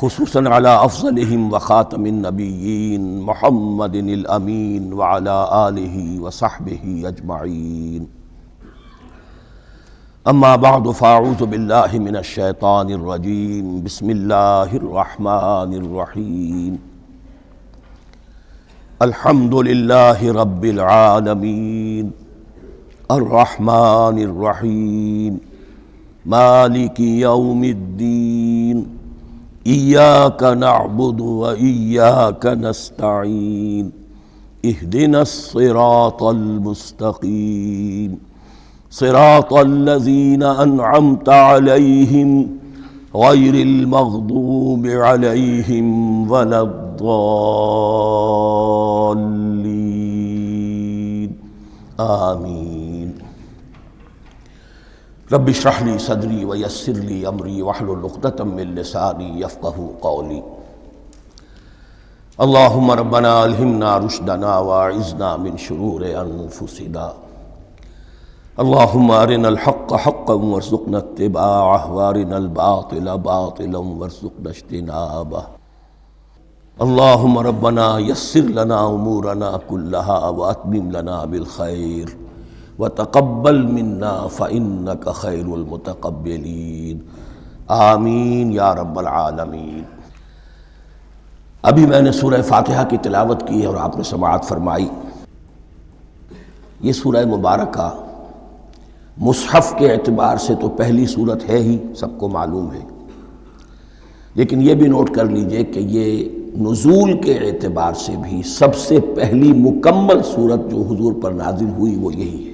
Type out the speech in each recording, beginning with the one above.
خصوصاً علی افضلہم وخاتم النبیین محمد الامین وعلی آلہ وصحبہ اجمعین. اما بعد فاعوذ باللہ من الشیطان الرجیم. بسم اللہ الرحمن الرحیم. الحمد للہ رب العالمین الرحمن الرحیم مالک یوم الدین. ایاک نعبد و ایاک نستعین. اہدنا الصراط المستقیم صراط الذین انعمت علیہم غیر المغضوب علیہم ولا الضالین. آمین. رب اشرح لی صدری ویسر لی امری واحلل عقدۃ من لسانی یفقہوا قولی. اللہم ربنا الہمنا رشدنا واعذنا من شرور انفسنا. اللہم ارنا الحق حقا وارزقنا اتباعہ وارنا الباطل باطلا وارزقنا اجتنابہ. اللہم ربنا یسر لنا امورنا کلہا واتمم لنا بالخیر وتقبل منا فإنک خیر المتقبلین. آمین یا رب العالمین. ابھی میں نے سورہ فاتحہ کی تلاوت کی اور آپ نے سماعت فرمائی. یہ سورہ مبارکہ مصحف کے اعتبار سے تو پہلی سورت ہے ہی، سب کو معلوم ہے، لیکن یہ بھی نوٹ کر لیجئے کہ یہ نزول کے اعتبار سے بھی سب سے پہلی مکمل سورت جو حضور پر نازل ہوئی وہ یہی ہے.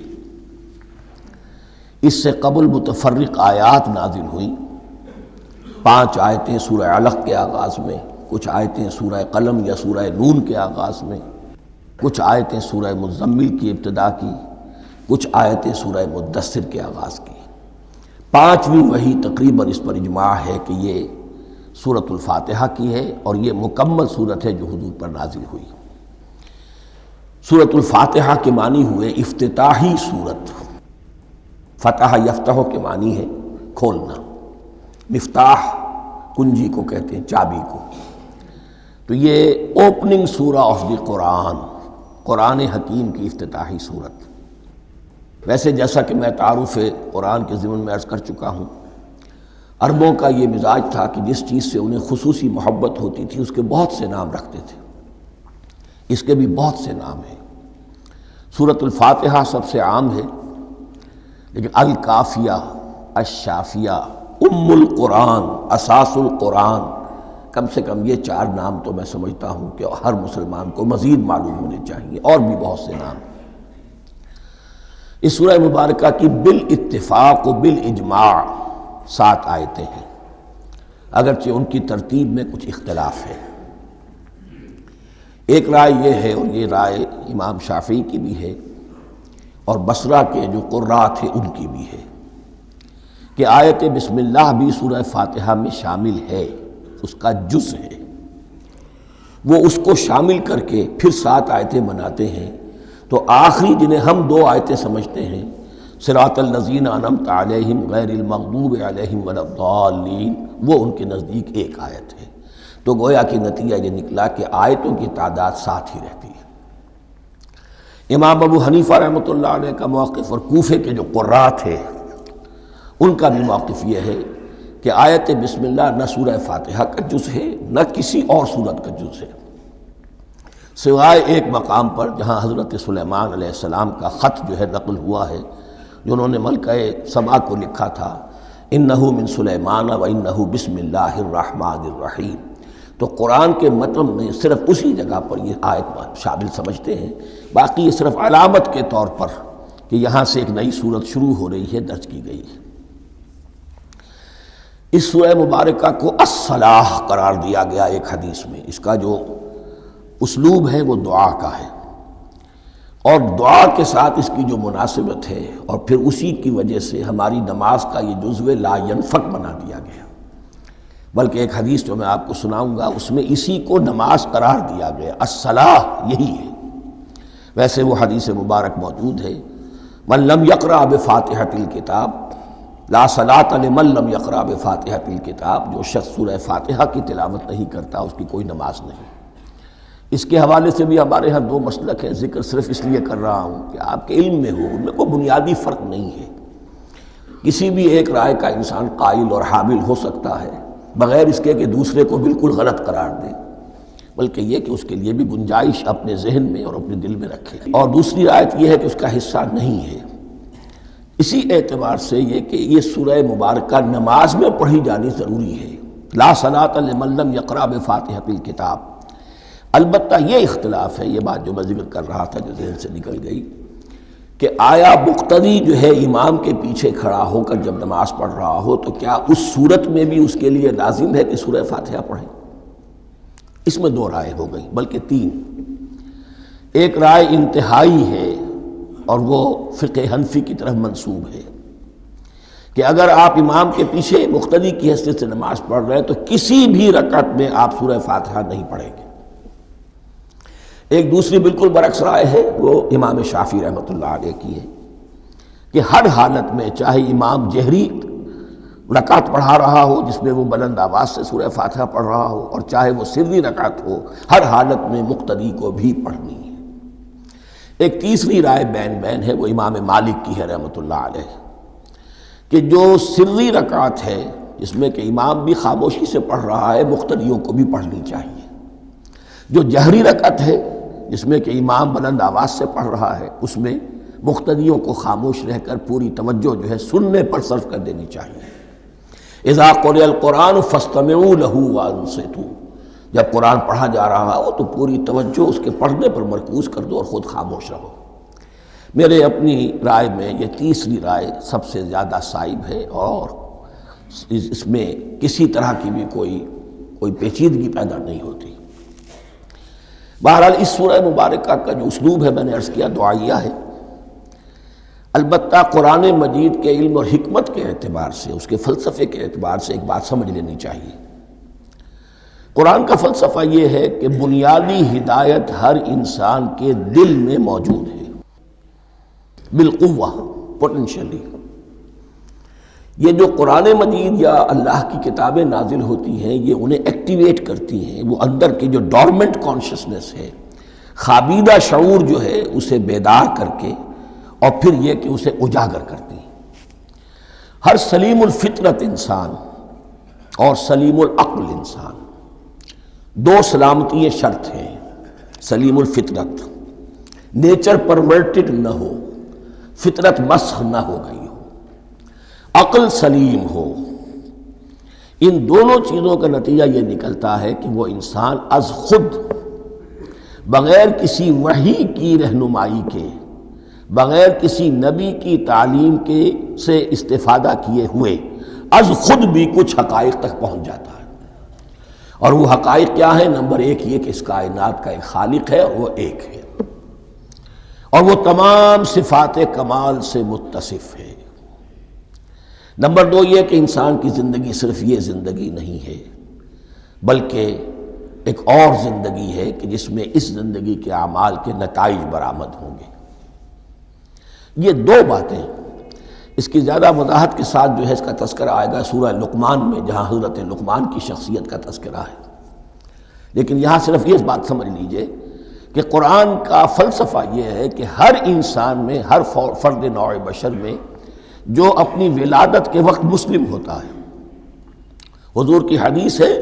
اس سے قبل متفرق آیات نازل ہوئیں. 5 آیتیں سورہ علق کے آغاز میں، کچھ آیتیں سورہ قلم یا سورہ نون کے آغاز میں، کچھ آیتیں سورہ مزمل کی ابتدا کی، کچھ آیتیں سورہ مدثر کے آغاز کی. 5ویں وحی تقریباً اس پر اجماع ہے کہ یہ سورۃ الفاتحہ کی ہے اور یہ مکمل سورت ہے جو حضور پر نازل ہوئی. سورۃ الفاتحہ کے معنی ہوئے افتتاحی سورت. فتح یفتح کے معنی ہے کھولنا. مفتاح کنجی کو کہتے ہیں، چابی کو. تو یہ اوپننگ سورہ آف دی قرآن، قرآن حکیم کی افتتاحی سورت. ویسے جیسا کہ میں تعارف قرآن کے ضمن میں عرض کر چکا ہوں، عربوں کا یہ مزاج تھا کہ جس چیز سے انہیں خصوصی محبت ہوتی تھی اس کے بہت سے نام رکھتے تھے. اس کے بھی بہت سے نام ہیں. سورۃ الفاتحہ سب سے عام ہے، لیکن الکافیہ، الشافیہ، ام القرآن، اساس القرآن، کم سے کم یہ 4 نام تو میں سمجھتا ہوں کہ ہر مسلمان کو مزید معلوم ہونے چاہیے، اور بھی بہت سے نام. اس سورہ مبارکہ کی بالاتفاق و بالاجماع 7 آیتیں ہیں، اگرچہ ان کی ترتیب میں کچھ اختلاف ہے. ایک رائے یہ ہے، اور یہ رائے امام شافعی کی بھی ہے اور بصرہ کے جو قراء تھے ان کی بھی ہے، کہ آیت بسم اللہ بھی سورہ فاتحہ میں شامل ہے، اس کا جز ہے. وہ اس کو شامل کر کے پھر 7 آیتیں بناتے ہیں. تو آخری جنہیں ہم 2 آیتیں سمجھتے ہیں، صراط الذین انعمت علیہم غیر المغضوب علیہم ولا الضالین، وہ ان کے نزدیک ایک آیت ہے. تو گویا کہ نتیجہ یہ نکلا کہ آیتوں کی تعداد 7 ہی رہتی ہے. امام ابو حنیفہ رحمۃ اللہ علیہ کا موقف اور کوفے کے جو قراء تھے ان کا بھی موقف یہ ہے کہ آیت بسم اللہ نہ سورہ فاتحہ کا جز ہے نہ کسی اور سورت کا جز ہے، سوائے ایک مقام پر جہاں حضرت سلیمان علیہ السلام کا خط جو ہے نقل ہوا ہے، جو انہوں نے ملکہ سبا کو لکھا تھا، انہ من سلیمان و انہ بسم اللہ الرحمن الرحیم. تو قرآن کے متن میں صرف اسی جگہ پر یہ آیت شامل سمجھتے ہیں، باقی یہ صرف علامت کے طور پر کہ یہاں سے ایک نئی سورت شروع ہو رہی ہے درج کی گئی ہے. اس سورہ مبارکہ کو الصلاح قرار دیا گیا ایک حدیث میں. اس کا جو اسلوب ہے وہ دعا کا ہے، اور دعا کے ساتھ اس کی جو مناسبت ہے، اور پھر اسی کی وجہ سے ہماری نماز کا یہ جزو لا ینفک بنا دیا گیا. بلکہ ایک حدیث جو میں آپ کو سناؤں گا اس میں اسی کو نماز قرار دیا گیا. الصلاح یہی ہے. ویسے وہ حدیث مبارک موجود ہے، من لم یقرأ بفاتحۃ الکتاب لا صلاۃ لمن لم یقرأ بفاتحۃ الکتاب، جو شخص سورہ فاتحہ کی تلاوت نہیں کرتا اس کی کوئی نماز نہیں۔ اس کے حوالے سے بھی ہمارے ہاں دو مسلک ہیں، ذکر صرف اس لیے کر رہا ہوں کہ آپ کے علم میں ہو، ان میں کوئی بنیادی فرق نہیں ہے۔ کسی بھی ایک رائے کا انسان قائل اور حامل ہو سکتا ہے بغیر اس کے کہ دوسرے کو بالکل غلط قرار دے، بلکہ یہ کہ اس کے لیے بھی گنجائش اپنے ذہن میں اور اپنے دل میں رکھے۔ اور دوسری آیت یہ ہے کہ اس کا حصہ نہیں ہے۔ اسی اعتبار سے یہ کہ یہ سورہ مبارکہ نماز میں پڑھی جانی ضروری ہے، لا صلاۃ لمن لم یقرأ بفاتحۃ الکتاب۔ البتہ یہ اختلاف ہے، یہ بات جو میں ذکر کر رہا تھا جو ذہن سے نکل گئی، کہ آیا مقتدی جو ہے امام کے پیچھے کھڑا ہو کر جب نماز پڑھ رہا ہو تو کیا اس صورت میں بھی اس کے لیے لازم ہے کہ سورہ فاتحہ پڑھیں؟ اس میں دو رائے ہو گئی، بلکہ تین۔ ایک رائے انتہائی ہے اور وہ فقہ حنفی کی طرف منسوب ہے کہ اگر آپ امام کے پیچھے مقتدی کی حیثیت سے نماز پڑھ رہے ہیں تو کسی بھی رکعت میں آپ سورہ فاتحہ نہیں پڑھیں گے۔ ایک دوسری بالکل برعکس رائے ہے، وہ امام شافعی رحمۃ اللہ علیہ کی ہے کہ ہر حالت میں چاہے امام جہری رکعت پڑھا رہا ہو جس میں وہ بلند آواز سے سورہ فاتحہ پڑھ رہا ہو، اور چاہے وہ سری رکعت ہو، ہر حالت میں مقتدی کو بھی پڑھنی ہے۔ ایک تیسری رائے بین بین ہے، وہ امام مالک کی ہے رحمۃ اللہ علیہ، کہ جو سری رکعت ہے جس میں کہ امام بھی خاموشی سے پڑھ رہا ہے مقتدیوں کو بھی پڑھنی چاہیے۔ جو جہری رکعت ہے جس میں کہ امام بلند آواز سے پڑھ رہا ہے اس میں مقتدیوں کو خاموش رہ کر پوری توجہ جو ہے سننے پر صرف کر دینی چاہیے۔ اذا قرئ القرآن فاستمعوا له وانصتوا، جب قرآن پڑھا جا رہا ہو تو پوری توجہ اس کے پڑھنے پر مرکوز کر دو اور خود خاموش رہو۔ میرے اپنی رائے میں یہ تیسری رائے سب سے زیادہ صائب ہے اور اس میں کسی طرح کی بھی کوئی پیچیدگی پیدا نہیں ہوتی۔ بہرحال اس سورہ مبارکہ کا جو اسلوب ہے میں نے عرض کیا دعائیہ ہے، البتہ قرآن مجید کے علم اور حکمت کے اعتبار سے، اس کے فلسفے کے اعتبار سے ایک بات سمجھ لینی چاہیے۔ قرآن کا فلسفہ یہ ہے کہ بنیادی ہدایت ہر انسان کے دل میں موجود ہے، بالقوہ، پوٹینشلی۔ یہ جو قرآن مجید یا اللہ کی کتابیں نازل ہوتی ہیں یہ انہیں ایکٹیویٹ کرتی ہیں، وہ اندر کی جو ڈورمنٹ کانشسنس ہے، خوابیدہ شعور جو ہے اسے بیدار کر کے، اور پھر یہ کہ اسے اجاگر کرتی ہیں۔ ہر سلیم الفطرت انسان اور سلیم العقل انسان، دو سلامتی شرط ہیں۔ سلیم الفطرت، نیچر پرورٹڈ نہ ہو، فطرت مسخ نہ ہو گئی ہو، عقل سلیم ہو۔ ان دونوں چیزوں کا نتیجہ یہ نکلتا ہے کہ وہ انسان از خود، بغیر کسی وحی کی رہنمائی کے، بغیر کسی نبی کی تعلیم کے سے استفادہ کیے ہوئے از خود بھی کچھ حقائق تک پہنچ جاتا ہے۔ اور وہ حقائق کیا ہیں؟ نمبر ایک یہ کہ اس کائنات کا ایک خالق ہے اور وہ ایک ہے، اور وہ تمام صفات کمال سے متصف ہے۔ نمبر دو یہ کہ انسان کی زندگی صرف یہ زندگی نہیں ہے، بلکہ ایک اور زندگی ہے کہ جس میں اس زندگی کے اعمال کے نتائج برآمد ہوں گے۔ یہ دو باتیں، اس کی زیادہ وضاحت کے ساتھ جو ہے اس کا تذکرہ آئے گا سورہ لقمان میں، جہاں حضرت لقمان کی شخصیت کا تذکرہ ہے۔ لیکن یہاں صرف یہ بات سمجھ لیجئے کہ قرآن کا فلسفہ یہ ہے کہ ہر انسان میں، ہر فرد نوع بشر میں جو اپنی ولادت کے وقت مسلم ہوتا ہے، حضور کی حدیث ہے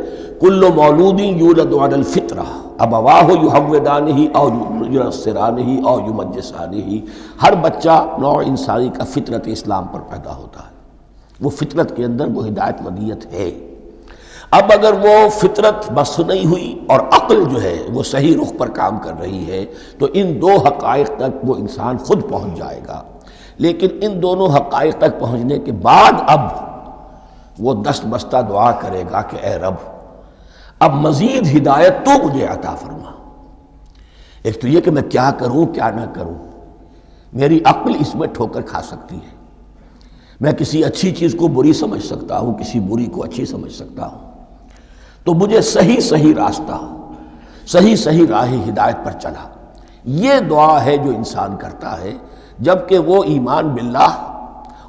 کل مولود یولد علی الفطرہ ابواہ یحودانہ او ینصرانہ او یمجسانہ، ہر بچہ نوع انسانی کا فطرت اسلام پر پیدا ہوتا ہے، وہ فطرت کے اندر وہ ہدایت ودیت ہے۔ اب اگر وہ فطرت بس نہیں ہوئی اور عقل جو ہے وہ صحیح رخ پر کام کر رہی ہے تو ان دو حقائق تک وہ انسان خود پہنچ جائے گا۔ لیکن ان دونوں حقائق تک پہنچنے کے بعد اب وہ دست بستہ دعا کرے گا کہ اے رب اب مزید ہدایت تو مجھے عطا فرما۔ ایک تو یہ کہ میں کیا کروں کیا نہ کروں، میری عقل اس میں ٹھوکر کھا سکتی ہے، میں کسی اچھی چیز کو بری سمجھ سکتا ہوں، کسی بری کو اچھی سمجھ سکتا ہوں، تو مجھے صحیح راستہ، صحیح راہ ہدایت پر چلا۔ یہ دعا ہے جو انسان کرتا ہے جبکہ وہ ایمان باللہ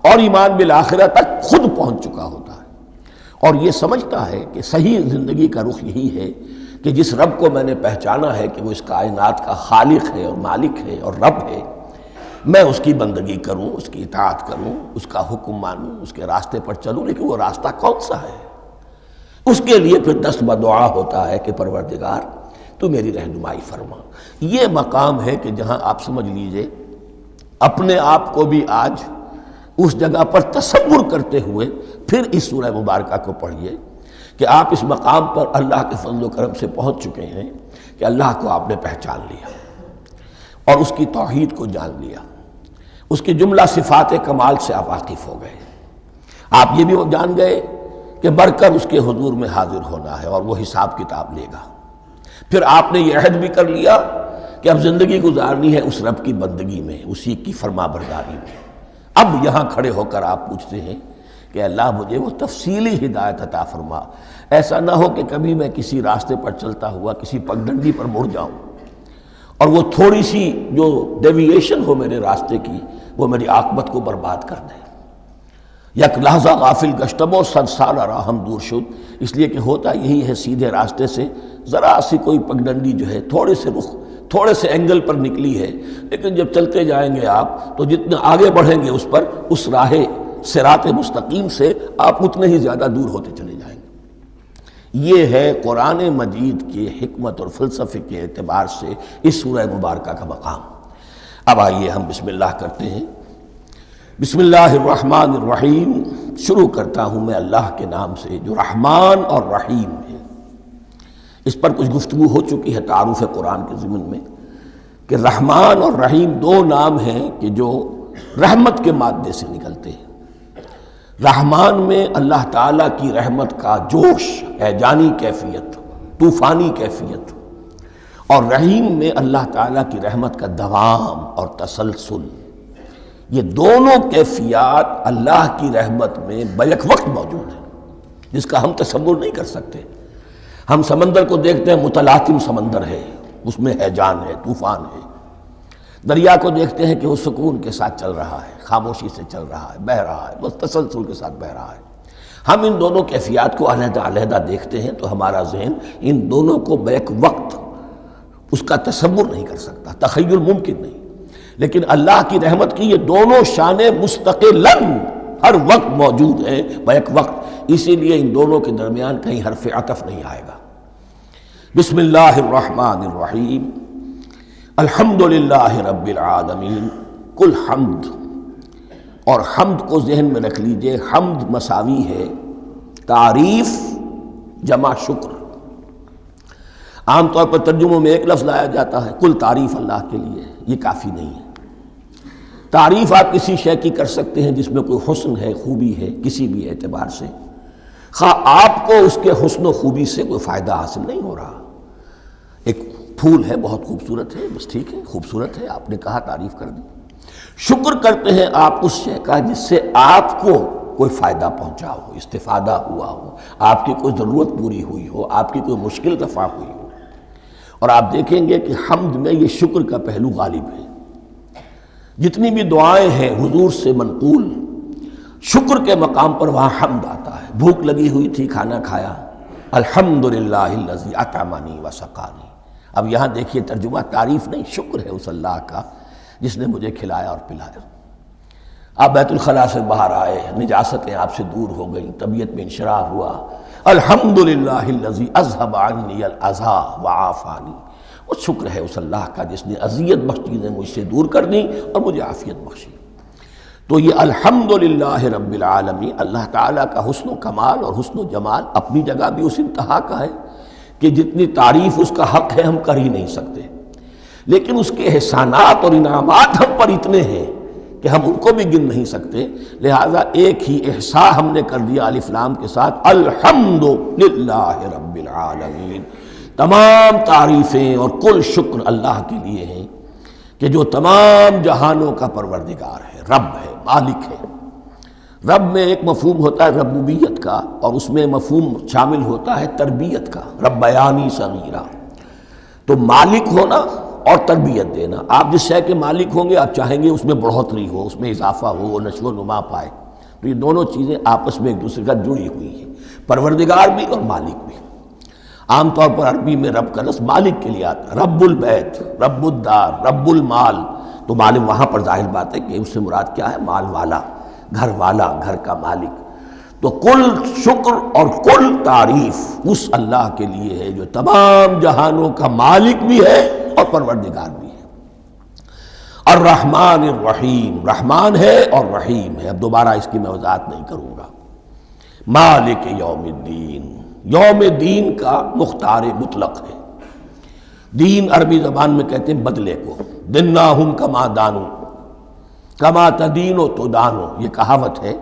اور ایمان بالآخرہ تک خود پہنچ چکا ہوتا ہے، اور یہ سمجھتا ہے کہ صحیح زندگی کا رخ یہی ہے کہ جس رب کو میں نے پہچانا ہے کہ وہ اس کائنات کا خالق ہے اور مالک ہے اور رب ہے، میں اس کی بندگی کروں، اس کی اطاعت کروں، اس کا حکم مانوں، اس کے راستے پر چلوں۔ لیکن وہ راستہ کون سا ہے؟ اس کے لیے پھر دست بدعا ہوتا ہے کہ پروردگار تو میری رہنمائی فرما۔ یہ مقام ہے کہ جہاں آپ سمجھ لیجئے اپنے آپ کو بھی آج اس جگہ پر تصور کرتے ہوئے پھر اس سورہ مبارکہ کو پڑھیے کہ آپ اس مقام پر اللہ کے فضل و کرم سے پہنچ چکے ہیں کہ اللہ کو آپ نے پہچان لیا اور اس کی توحید کو جان لیا، اس کی جملہ صفات کمال سے آپ واقف ہو گئے۔ آپ یہ بھی جان گئے کہ بڑھ کر اس کے حضور میں حاضر ہونا ہے اور وہ حساب کتاب لے گا۔ پھر آپ نے یہ عہد بھی کر لیا کہ اب زندگی گزارنی ہے اس رب کی بندگی میں، اسی کی فرما برداری میں۔ اب یہاں کھڑے ہو کر آپ پوچھتے ہیں کہ اللہ مجھے وہ تفصیلی ہدایت عطا فرما، ایسا نہ ہو کہ کبھی میں کسی راستے پر چلتا ہوا کسی پگڈنڈی پر مڑ جاؤں اور وہ تھوڑی سی جو ڈیوییشن ہو میرے راستے کی وہ میری عاقبت کو برباد کر دے۔ یک لحظہ غافل گشتم و صد سال راہم دور شد، اس لیے کہ ہوتا یہی ہے سیدھے راستے سے ذرا سی کوئی پگڈنڈی جو ہے تھوڑے سے اینگل پر نکلی ہے، لیکن جب چلتے جائیں گے آپ تو جتنے آگے بڑھیں گے اس پر، اس راہ صراط مستقیم سے آپ اتنے ہی زیادہ دور ہوتے چلے جائیں گے۔ یہ ہے قرآن مجید کی حکمت اور فلسفے کے اعتبار سے اس سورہ مبارکہ کا مقام۔ اب آئیے ہم بسم اللہ کرتے ہیں۔ بسم اللہ الرحمن الرحیم، شروع کرتا ہوں میں اللہ کے نام سے جو رحمان اور رحیم ہے۔ اس پر کچھ گفتگو ہو چکی ہے تعارف قرآن کے ضمن میں کہ رحمان اور رحیم دو نام ہیں کہ جو رحمت کے مادے سے نکلتے ہیں۔ رحمان میں اللہ تعالیٰ کی رحمت کا جوش، ہیجانی کیفیت، طوفانی کیفیت، اور رحیم میں اللہ تعالیٰ کی رحمت کا دوام اور تسلسل۔ یہ دونوں کیفیات اللہ کی رحمت میں بیک وقت موجود ہیں، جس کا ہم تصور نہیں کر سکتے۔ ہم سمندر کو دیکھتے ہیں، متلاطم سمندر ہے، اس میں ہیجان ہے، طوفان ہے۔ دریا کو دیکھتے ہیں کہ وہ سکون کے ساتھ چل رہا ہے، خاموشی سے چل رہا ہے، بہہ رہا ہے، بس تسلسل کے ساتھ بہہ رہا ہے۔ ہم ان دونوں کیفیات کو علیحدہ علیحدہ دیکھتے ہیں تو ہمارا ذہن ان دونوں کو بیک وقت اس کا تصور نہیں کر سکتا، تخیل ممکن نہیں۔ لیکن اللہ کی رحمت کی یہ دونوں شانیں مستقلاً ہر وقت موجود ہیں، بیک وقت، اسی لیے ان دونوں کے درمیان کہیں حرف عطف نہیں آئے گا۔ بسم اللہ الرحمن الرحیم، الحمدللہ رب العالمین۔ کل حمد، اور حمد کو ذہن میں رکھ لیجئے، حمد مساوی ہے تعریف جمع شکر۔ عام طور پر ترجموں میں ایک لفظ لایا جاتا ہے، کل تعریف اللہ کے لیے، یہ کافی نہیں ہے۔ تعریف آپ کسی شے کی کر سکتے ہیں جس میں کوئی حسن ہے، خوبی ہے، کسی بھی اعتبار سے، خواہ آپ کو اس کے حسن و خوبی سے کوئی فائدہ حاصل نہیں ہو رہا۔ ایک پھول ہے، بہت خوبصورت ہے، بس ٹھیک ہے، خوبصورت ہے، آپ نے کہا، تعریف کر دی۔ شکر کرتے ہیں آپ اس شے کا جس سے آپ کو کوئی فائدہ پہنچا ہو، استفادہ ہوا ہو، آپ کی کوئی ضرورت پوری ہوئی ہو، آپ کی کوئی مشکل رفع ہوئی ہو۔ اور آپ دیکھیں گے کہ حمد میں یہ شکر کا پہلو غالب ہے۔ جتنی بھی دعائیں ہیں حضور سے منقول، شکر کے مقام پر وہاں حمد آتا ہے۔ بھوک لگی ہوئی تھی، کھانا کھایا، الحمدللہ الذی اطعمنی وسقانی۔ اب یہاں دیکھیے ترجمہ تعریف نہیں، شکر ہے اس اللہ کا جس نے مجھے کھلایا اور پلایا۔ آپ بیت الخلاء سے باہر آئے، نجاستیں آپ سے دور ہو گئیں، طبیعت میں انشراح ہوا، الحمدللہ الذی اذھب عنی الاذی وعافانی۔ وہ شکر ہے اس اللہ کا جس نے اذیت بخش چیزیں مجھ سے دور کر دیں اور مجھے عافیت بخشی۔ تو یہ الحمدللہ رب العالمین، اللہ تعالیٰ کا حسن و کمال اور حسن و جمال اپنی جگہ بھی اس انتہا کا ہے کہ جتنی تعریف اس کا حق ہے ہم کر ہی نہیں سکتے، لیکن اس کے احسانات اور انعامات ہم پر اتنے ہیں کہ ہم ان کو بھی گن نہیں سکتے۔ لہٰذا ایک ہی احصاء ہم نے کر دیا الف لام کے ساتھ، الحمدللہ رب العالمین۔ تمام تعریفیں اور کل شکر اللہ کے لیے ہیں کہ جو تمام جہانوں کا پروردگار ہے، رب ہے، مالک ہے۔ رب میں ایک مفہوم ہوتا ہے ربوبیت کا، اور اس میں مفہوم شامل ہوتا ہے تربیت کا، ربیانی صغیرہ۔ تو مالک ہونا اور تربیت دینا۔ آپ جس شے کے مالک ہوں گے آپ چاہیں گے اس میں بڑھوتری ہو، اس میں اضافہ ہو، وہ نشو و نما پائے۔ تو یہ دونوں چیزیں آپس میں ایک دوسرے کا جڑی ہوئی ہیں، پروردگار بھی اور مالک بھی۔ عام طور پر عربی میں رب کا لفظ مالک کے لیے آتا ہے، رب البیت، رب الدار، رب المال۔ تو مالک وہاں پر ظاہر بات ہے کہ اس سے مراد کیا ہے؟ مال والا، گھر والا، گھر کا مالک۔ تو کل شکر اور کل تعریف اس اللہ کے لیے ہے جو تمام جہانوں کا مالک بھی ہے اور پروردگار بھی ہے۔ الرحمن الرحیم، رحمان ہے اور رحیم ہے۔ اب دوبارہ اس کی میں وضاحت نہیں کروں گا۔ مالک یوم الدین، یوم دین کا مختار مطلق ہے۔ دین عربی زبان میں کہتے ہیں بدلے کو، دناہم کما دانو، کما تدینو تو دانو، یہ کہاوت ہے۔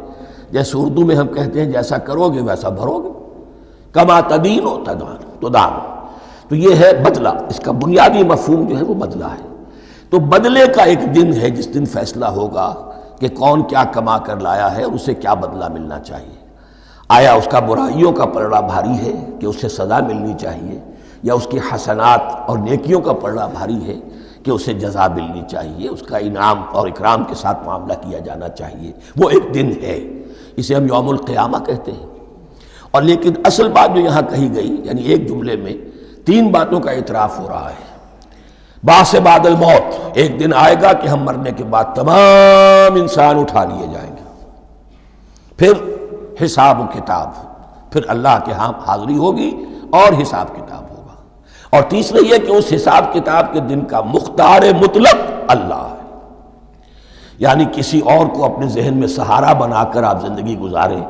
جیسے اردو میں ہم کہتے ہیں جیسا کرو گے ویسا بھرو گے، کما تدینو تو دانو، تو یہ ہے بدلہ۔ اس کا بنیادی مفہوم جو ہے وہ بدلہ ہے۔ تو بدلے کا ایک دن ہے جس دن فیصلہ ہوگا کہ کون کیا کما کر لایا ہے اور اسے کیا بدلہ ملنا چاہیے۔ آیا اس کا برائیوں کا پلڑا بھاری ہے کہ اسے سزا ملنی چاہیے، یا اس کی حسنات اور نیکیوں کا پلڑا بھاری ہے کہ اسے جزا ملنی چاہیے، اس کا انعام اور اکرام کے ساتھ معاملہ کیا جانا چاہیے۔ وہ ایک دن ہے، اسے ہم یوم القیامہ کہتے ہیں۔ اور لیکن اصل بات جو یہاں کہی گئی، یعنی ایک جملے میں تین باتوں کا اعتراف ہو رہا ہے۔ بعث بعد الموت، ایک دن آئے گا کہ ہم مرنے کے بعد تمام انسان اٹھا لیے جائیں گے۔ پھر حساب و کتاب، پھر اللہ کے ہاں حاضری ہوگی اور حساب کتاب ہوگا۔ اور تیسرے یہ کہ اس حساب کتاب کے دن کا مختار مطلق اللہ ہے، یعنی کسی اور کو اپنے ذہن میں سہارا بنا کر آپ زندگی گزاریں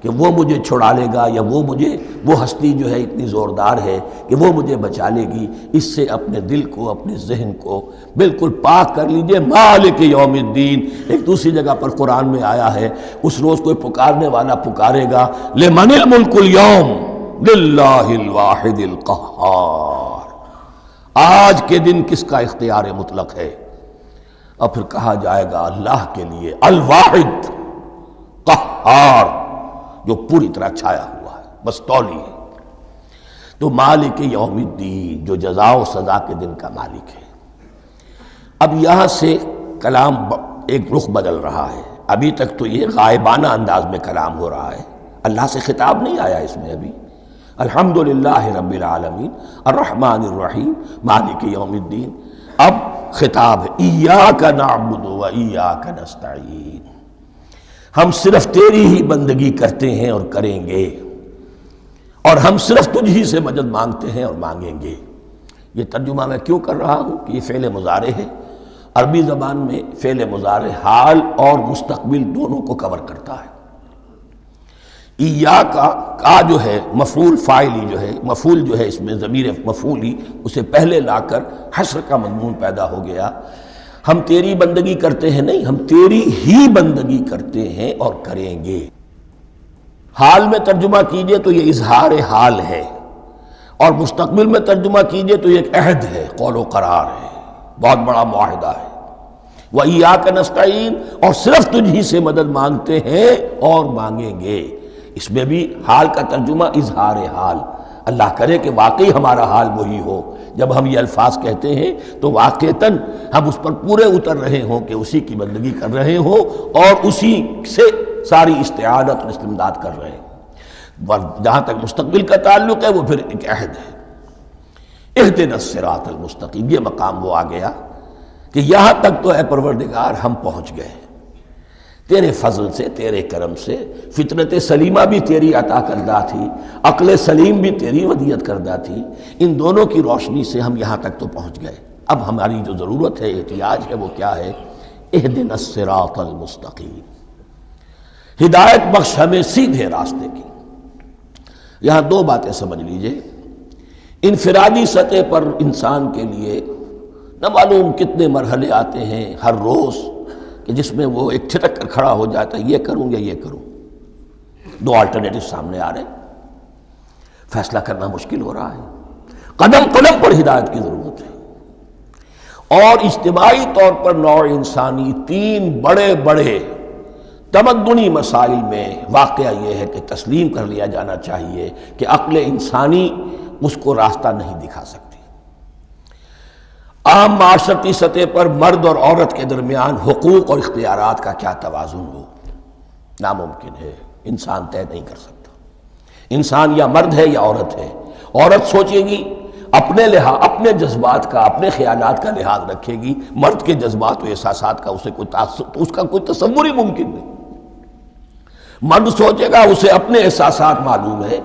کہ وہ مجھے چھڑا لے گا، یا وہ ہستی جو ہے اتنی زوردار ہے کہ وہ مجھے بچا لے گی، اس سے اپنے دل کو، اپنے ذہن کو بالکل پاک کر لیجئے۔ مالک یوم الدین، ایک دوسری جگہ پر قرآن میں آیا ہے، اس روز کوئی پکارنے والا پکارے گا لمن الملک اليوم للہ الواحد القہار، آج کے دن کس کا اختیار مطلق ہے؟ اور پھر کہا جائے گا اللہ کے لیے، الواحد قہار، جو پوری طرح چھایا ہوا ہے، بس تولی ہے۔ تو مالک یوم الدین، جو جزا و سزا کے دن کا مالک ہے۔ اب یہاں سے کلام ایک رخ بدل رہا ہے۔ ابھی تک تو یہ غائبانہ انداز میں کلام ہو رہا ہے، اللہ سے خطاب نہیں آیا اس میں ابھی۔ الحمدللہ رب العالمین الرحمن الرحیم مالک یوم الدین۔ اب خطاب ہے، ایاک نعبد و ایاک نستعین، ہم صرف تیری ہی بندگی کرتے ہیں اور کریں گے، اور ہم صرف تجھ ہی سے مدد مانگتے ہیں اور مانگیں گے۔ یہ ترجمہ میں کیوں کر رہا ہوں کہ یہ فعل مضارع ہے۔ عربی زبان میں فعل مضارع حال اور مستقبل دونوں کو کور کرتا ہے۔ ایاک کا جو ہے مفعول فاعلی جو ہے، مفعول جو ہے اس میں ضمیر مفعولی، اسے پہلے لا کر حشر کا مضمون پیدا ہو گیا۔ ہم تیری بندگی کرتے ہیں نہیں، ہم تیری ہی بندگی کرتے ہیں اور کریں گے۔ حال میں ترجمہ کیجئے تو یہ اظہار حال ہے، اور مستقبل میں ترجمہ کیجئے تو یہ ایک عہد ہے، قول و قرار ہے، بہت بڑا معاہدہ ہے۔ وَإِيَّاكَ نَسْتَعِينُ، اور صرف تجھ ہی سے مدد مانگتے ہیں اور مانگیں گے۔ اس میں بھی حال کا ترجمہ اظہار حال، اللہ کرے کہ واقعی ہمارا حال وہی ہو، جب ہم یہ الفاظ کہتے ہیں تو واقعتاً ہم اس پر پورے اتر رہے ہوں کہ اسی کی بندگی کر رہے ہوں اور اسی سے ساری استعانت اور استمداد کر رہے ہیں۔ جہاں تک مستقبل کا تعلق ہے وہ پھر ایک عہد ہے، اہدنا الصراط المستقیم، یہ مقام وہ آ گیا کہ یہاں تک تو اے پروردگار ہم پہنچ گئے، تیرے فضل سے، تیرے کرم سے۔ فطرت سلیمہ بھی تیری عطا کردہ تھی، عقل سلیم بھی تیری ودیعت کردہ تھی، ان دونوں کی روشنی سے ہم یہاں تک تو پہنچ گئے۔ اب ہماری جو ضرورت ہے، احتیاج ہے، وہ کیا ہے؟ اہدنا الصراط المستقیم، ہدایت بخش ہمیں سیدھے راستے کی۔ یہاں دو باتیں سمجھ لیجئے۔ انفرادی سطح پر انسان کے لیے نہ معلوم کتنے مرحلے آتے ہیں ہر روز کہ جس میں وہ ایک چھٹک کر کھڑا ہو جاتا ہے، یہ کروں یا یہ کروں، دو آلٹرنیٹو سامنے آ رہے ہیں، فیصلہ کرنا مشکل ہو رہا ہے۔ قدم قدم پر ہدایت کی ضرورت ہے۔ اور اجتماعی طور پر نوع انسانی تین بڑے بڑے تمدنی مسائل میں واقعہ یہ ہے کہ تسلیم کر لیا جانا چاہیے کہ عقل انسانی اس کو راستہ نہیں دکھا سکتی۔ عام معاشرتی سطح پر مرد اور عورت کے درمیان حقوق اور اختیارات کا کیا توازن ہو، ناممکن ہے، انسان طے نہیں کر سکتا۔ انسان یا مرد ہے یا عورت ہے۔ عورت سوچے گی اپنے لحاظ، اپنے جذبات کا، اپنے خیالات کا لحاظ رکھے گی، مرد کے جذبات و احساسات کا اس کا کوئی تصور ہی ممکن نہیں۔ مرد سوچے گا اسے اپنے احساسات معلوم ہے،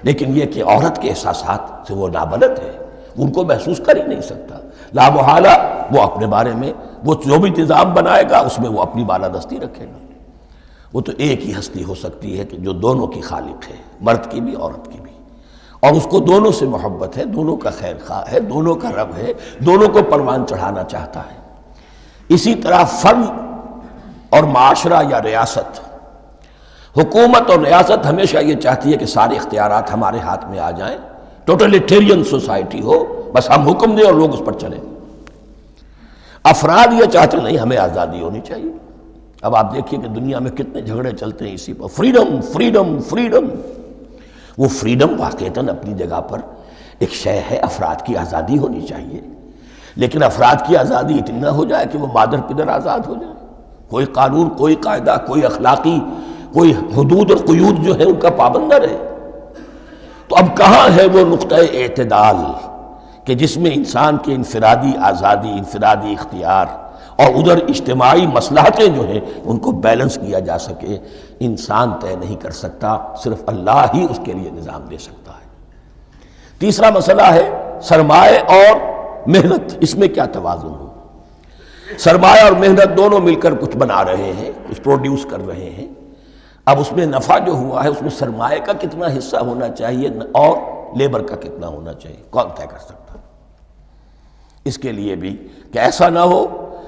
لیکن یہ کہ عورت کے احساسات سے وہ نابلد ہے، ان کو محسوس کر ہی نہیں سکتا۔ لا محالہ وہ اپنے بارے میں وہ جو بھی نظام بنائے گا اس میں وہ اپنی بالادستی رکھے گا۔ وہ تو ایک ہی ہستی ہو سکتی ہے کہ جو دونوں کی خالق ہے، مرد کی بھی عورت کی بھی، اور اس کو دونوں سے محبت ہے، دونوں کا خیر خواہ ہے، دونوں کا رب ہے، دونوں کو پروان چڑھانا چاہتا ہے۔ اسی طرح فرد اور معاشرہ یا ریاست، حکومت اور ریاست ہمیشہ یہ چاہتی ہے کہ سارے اختیارات ہمارے ہاتھ میں آ جائیں، ٹوٹلیٹیرین سوسائٹی ہو، بس ہم حکم دیں اور لوگ اس پر چلیں۔ افراد یہ چاہتے نہیں، ہمیں آزادی ہونی چاہیے۔ اب آپ دیکھیے کہ دنیا میں کتنے جھگڑے چلتے ہیں اسی پر، فریڈم فریڈم فریڈم۔ وہ فریڈم واقعتاً اپنی جگہ پر ایک شے ہے، افراد کی آزادی ہونی چاہیے، لیکن افراد کی آزادی اتنی نہ ہو جائے کہ وہ مادر پدر آزاد ہو جائے، کوئی قانون، کوئی قاعدہ، کوئی اخلاقی کوئی حدود اور قیود جو ہے ان کا پابند نہ رہے۔ تو اب کہاں ہے وہ نقطہ اعتدال کہ جس میں انسان کے انفرادی آزادی، انفرادی اختیار اور ادھر اجتماعی مصلحتیں جو ہیں ان کو بیلنس کیا جا سکے؟ انسان طے نہیں کر سکتا، صرف اللہ ہی اس کے لیے نظام دے سکتا ہے۔ تیسرا مسئلہ ہے سرمایہ اور محنت، اس میں کیا توازن ہو؟ سرمایہ اور محنت دونوں مل کر کچھ بنا رہے ہیں، کچھ پروڈیوس کر رہے ہیں۔ اب اس میں نفع جو ہوا ہے اس میں سرمایہ کا کتنا حصہ ہونا چاہیے اور لیبر کا کتنا ہونا چاہیے، کون طے کر سکتا ہے؟ اس کے لیے بھی کہ ایسا نہ ہو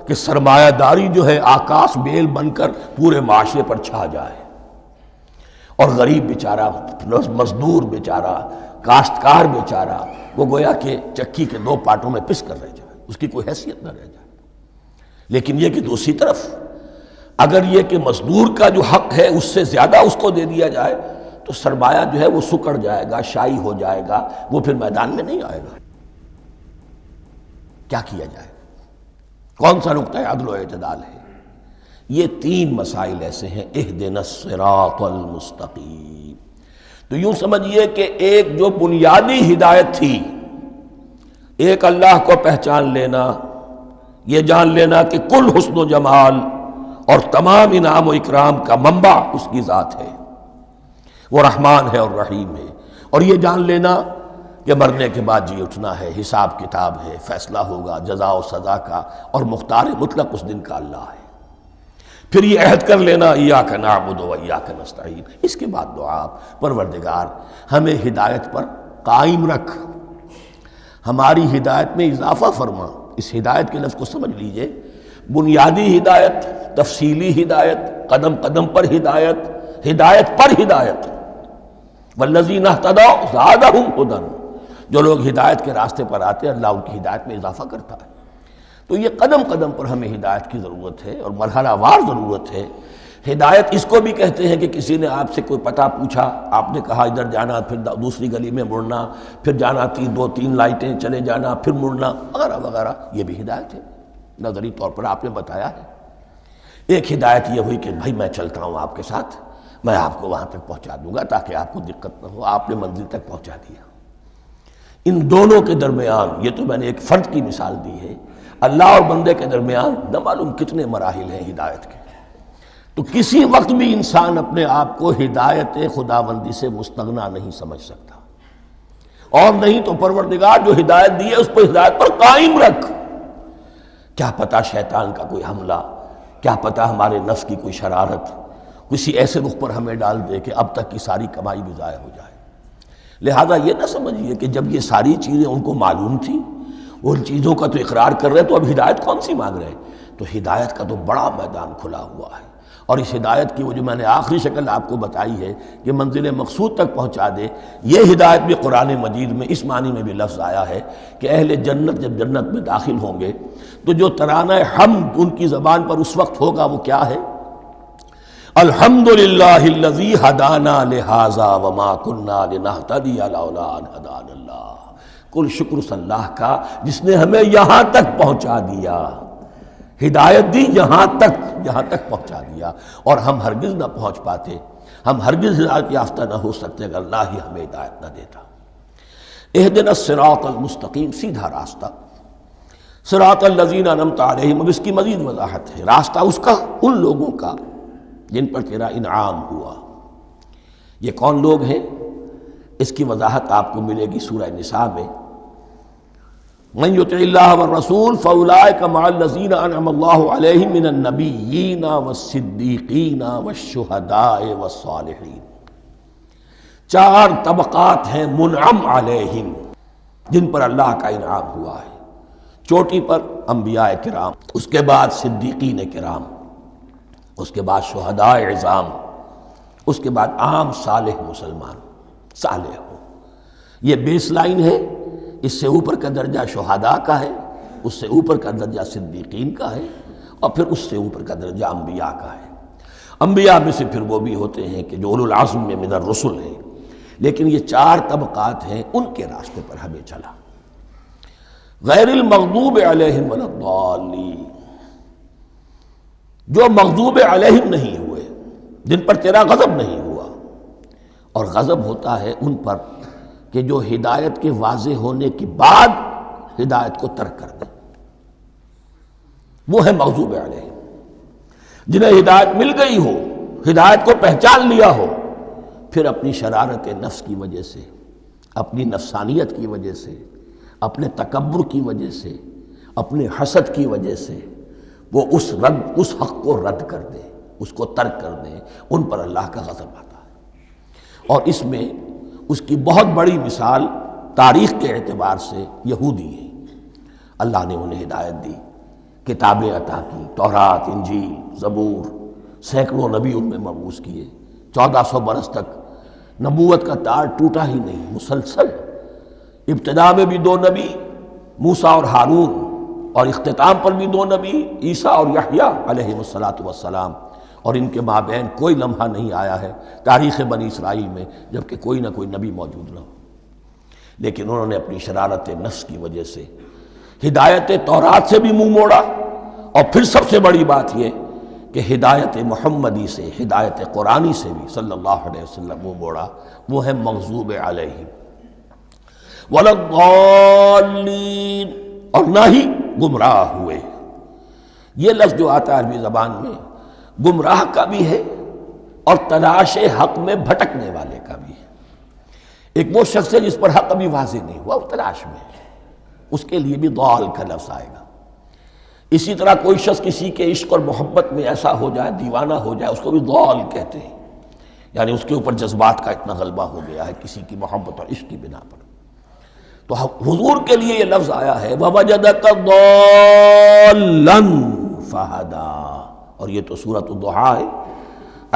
کہ سرمایہ داری جو ہے آکاش بیل بن کر پورے معاشرے پر چھا جائے، اور غریب بیچارہ، مزدور بیچارہ، کاشتکار بیچارہ وہ گویا کہ چکی کے دو پارٹوں میں پس کر رہ جائے، اس کی کوئی حیثیت نہ رہ جائے۔ لیکن یہ کہ دوسری طرف اگر یہ کہ مزدور کا جو حق ہے اس سے زیادہ اس کو دے دیا جائے تو سرمایہ جو ہے وہ سکڑ جائے گا، شائی ہو جائے گا، وہ پھر میدان میں نہیں آئے گا۔ کیا کیا جائے؟ کون سا نقطہ عدل و اعتدال ہے؟ یہ تین مسائل ایسے ہیں، اہدنا الصراط المستقیم۔ تو یوں سمجھیے کہ ایک جو بنیادی ہدایت تھی، ایک اللہ کو پہچان لینا، یہ جان لینا کہ کل حسن و جمال اور تمام انعام و اکرام کا منبع اس کی ذات ہے، وہ رحمان ہے اور رحیم ہے، اور یہ جان لینا کہ مرنے کے بعد جی اٹھنا ہے، حساب کتاب ہے، فیصلہ ہوگا جزا و سزا کا، اور مختار مطلق اس دن کا اللہ ہے۔ پھر یہ عہد کر لینا ایاک نعبد و ایاک نستعین۔ اس کے بعد دعا، پروردگار ہمیں ہدایت پر قائم رکھ، ہماری ہدایت میں اضافہ فرما۔ اس ہدایت کے لفظ کو سمجھ لیجئے، بنیادی ہدایت، تفصیلی ہدایت، قدم قدم پر ہدایت، ہدایت پر ہدایت۔ والذین اہتدوا زادہم ہدی، جو لوگ ہدایت کے راستے پر آتے ہیں اللہ ان کی ہدایت میں اضافہ کرتا ہے۔ تو یہ قدم قدم پر ہمیں ہدایت کی ضرورت ہے اور مرحلہ وار ضرورت ہے۔ ہدایت اس کو بھی کہتے ہیں کہ کسی نے آپ سے کوئی پتہ پوچھا، آپ نے کہا ادھر جانا، پھر دوسری گلی میں مڑنا، پھر جانا دو تین لائٹیں چلے جانا، پھر مڑنا، وغیرہ وغیرہ، یہ بھی ہدایت ہے۔ نظری طور پر آپ نے بتایا ہے۔ ایک ہدایت یہ ہوئی کہ بھائی میں چلتا ہوں آپ کے ساتھ، میں آپ کو وہاں تک پہنچا دوں گا تاکہ آپ کو دقت نہ ہو، آپ نے منزل تک پہنچا دیا۔ ان دونوں کے درمیان، یہ تو میں نے ایک فرد کی مثال دی ہے، اللہ اور بندے کے درمیان نہ معلوم کتنے مراحل ہیں ہدایت کے۔ تو کسی وقت بھی انسان اپنے آپ کو ہدایت خداوندی سے مستغنا نہیں سمجھ سکتا، اور نہیں تو پروردگار جو ہدایت دی ہے اس پر ہدایت پر قائم رکھ۔ کیا پتہ شیطان کا کوئی حملہ، کیا پتہ ہمارے نفس کی کوئی شرارت کسی ایسے رخ پر ہمیں ڈال دے کہ اب تک کی ساری کمائی بھی ضائع ہو جائے۔ لہذا یہ نہ سمجھیے کہ جب یہ ساری چیزیں ان کو معلوم تھیں، وہ ان چیزوں کا تو اقرار کر رہے تو اب ہدایت کون سی مانگ رہے ہیں؟ تو ہدایت کا تو بڑا میدان کھلا ہوا ہے، اور اس ہدایت کی وہ جو میں نے آخری شکل آپ کو بتائی ہے کہ منزل مقصود تک پہنچا دے، یہ ہدایت بھی قرآن مجید میں اس معنی میں بھی لفظ آیا ہے کہ اہل جنت جب جنت میں داخل ہوں گے تو جو ترانہ حمد ان کی زبان پر اس وقت ہوگا وہ کیا ہے؟ الحمدللہ الذی ہدانا لہذا وما کننا لنہتدی لولا ان ہدانا اللہ۔ کل شکر اس اللہ کا جس نے ہمیں یہاں تک پہنچا دیا، ہدایت دی یہاں تک پہنچا دیا، اور ہم ہرگز نہ پہنچ پاتے، ہم ہرگز ہدایت یافتہ نہ ہو سکتے اگر اللہ ہی ہمیں ہدایت نہ دیتا۔ اہدنا الصراط المستقیم، سیدھا راستہ، صراط الذین انعمت علیہم، اب اس کی مزید وضاحت ہے، راستہ اس کا ان لوگوں کا جن پر تیرا انعام ہوا۔ یہ کون لوگ ہیں؟ اس کی وضاحت آپ کو ملے گی سورہ نساء میں، من یطع اللہ والرسول فاولئک مع الذین انعم اللہ علیہم من النبیین والصدیقین والشہداء والصالحین۔ 4 طبقات ہیں منعم علیہم، جن پر اللہ کا انعام ہوا ہے۔ چوٹی پر انبیاء کرام، اس کے بعد صدیقین کرام، اس کے بعد شہداء عظام، اس کے بعد عام صالح مسلمان، صالح ہو۔ یہ بیس لائن ہے، اس سے اوپر کا درجہ شہداء کا ہے، اس سے اوپر کا درجہ صدیقین کا ہے، اور پھر اس سے اوپر کا درجہ انبیاء کا ہے۔ انبیاء میں سے پھر وہ بھی ہوتے ہیں کہ جو اولو العزم میں من الرسل ہیں، لیکن یہ 4 طبقات ہیں، ان کے راستے پر ہمیں چلا۔ غیر المغضوب علیہم ولا الضالین، جو مغضوب علیہم نہیں ہوئے، جن پر تیرا غضب نہیں ہوا، اور غضب ہوتا ہے ان پر کہ جو ہدایت کے واضح ہونے کے بعد ہدایت کو ترک کر دیں، وہ ہے مغضوب علیہم۔ جنہیں ہدایت مل گئی ہو، ہدایت کو پہچان لیا ہو، پھر اپنی شرارت نفس کی وجہ سے، اپنی نفسانیت کی وجہ سے، اپنے تکبر کی وجہ سے، اپنے حسد کی وجہ سے وہ اس حق کو رد کر دیں، اس کو ترک کر دیں، ان پر اللہ کا غضب آتا ہے۔ اور اس میں اس کی بہت بڑی مثال تاریخ کے اعتبار سے یہودی ہیں۔ اللہ نے انہیں ہدایت دی، کتابیں عطا کی، تورات، انجیل، زبور، سینکڑوں نبی ان میں مبعوث کیے، 1400 برس تک نبوت کا تار ٹوٹا ہی نہیں، مسلسل۔ ابتدا میں بھی 2 نبی، موسیٰ اور ہارون، اور اختتام پر بھی 2 نبی، عیسیٰ اور یحییٰ علیہ السلام، اور ان کے مابین کوئی لمحہ نہیں آیا ہے تاریخ بنی اسرائیل میں جبکہ کوئی نہ کوئی نبی موجود نہ ہو۔ لیکن انہوں نے اپنی شرارت نفس کی وجہ سے ہدایت تورات سے بھی منہ موڑا، اور پھر سب سے بڑی بات یہ کہ ہدایت محمدی سے، ہدایت قرآنی سے بھی صلی اللہ علیہ وسلم منہ موڑا، وہ ہے مغضوب علیہم ولا الضالین، اور نہ ہی گمراہ ہوئے۔ یہ لفظ جو آتا ہے عربی زبان میں گمراہ کا بھی ہے اور تلاش حق میں بھٹکنے والے کا بھی ہے۔ ایک وہ شخص ہے جس پر حق ابھی واضح نہیں ہوا، وہ تلاش میں ہے، اس کے لیے بھی ضال کا لفظ آئے گا۔ اسی طرح کوئی شخص کسی کے عشق اور محبت میں ایسا ہو جائے، دیوانہ ہو جائے، اس کو بھی ضال کہتے ہیں، یعنی اس کے اوپر جذبات کا اتنا غلبہ ہو گیا ہے کسی کی محبت اور عشق کی بنا پر۔ تو حضور کے لیے یہ لفظ آیا ہے وَوَجَدَكَ ضَالًّا فَهَدَىٰ، اور یہ تو سورۃ الضحیٰ ہے،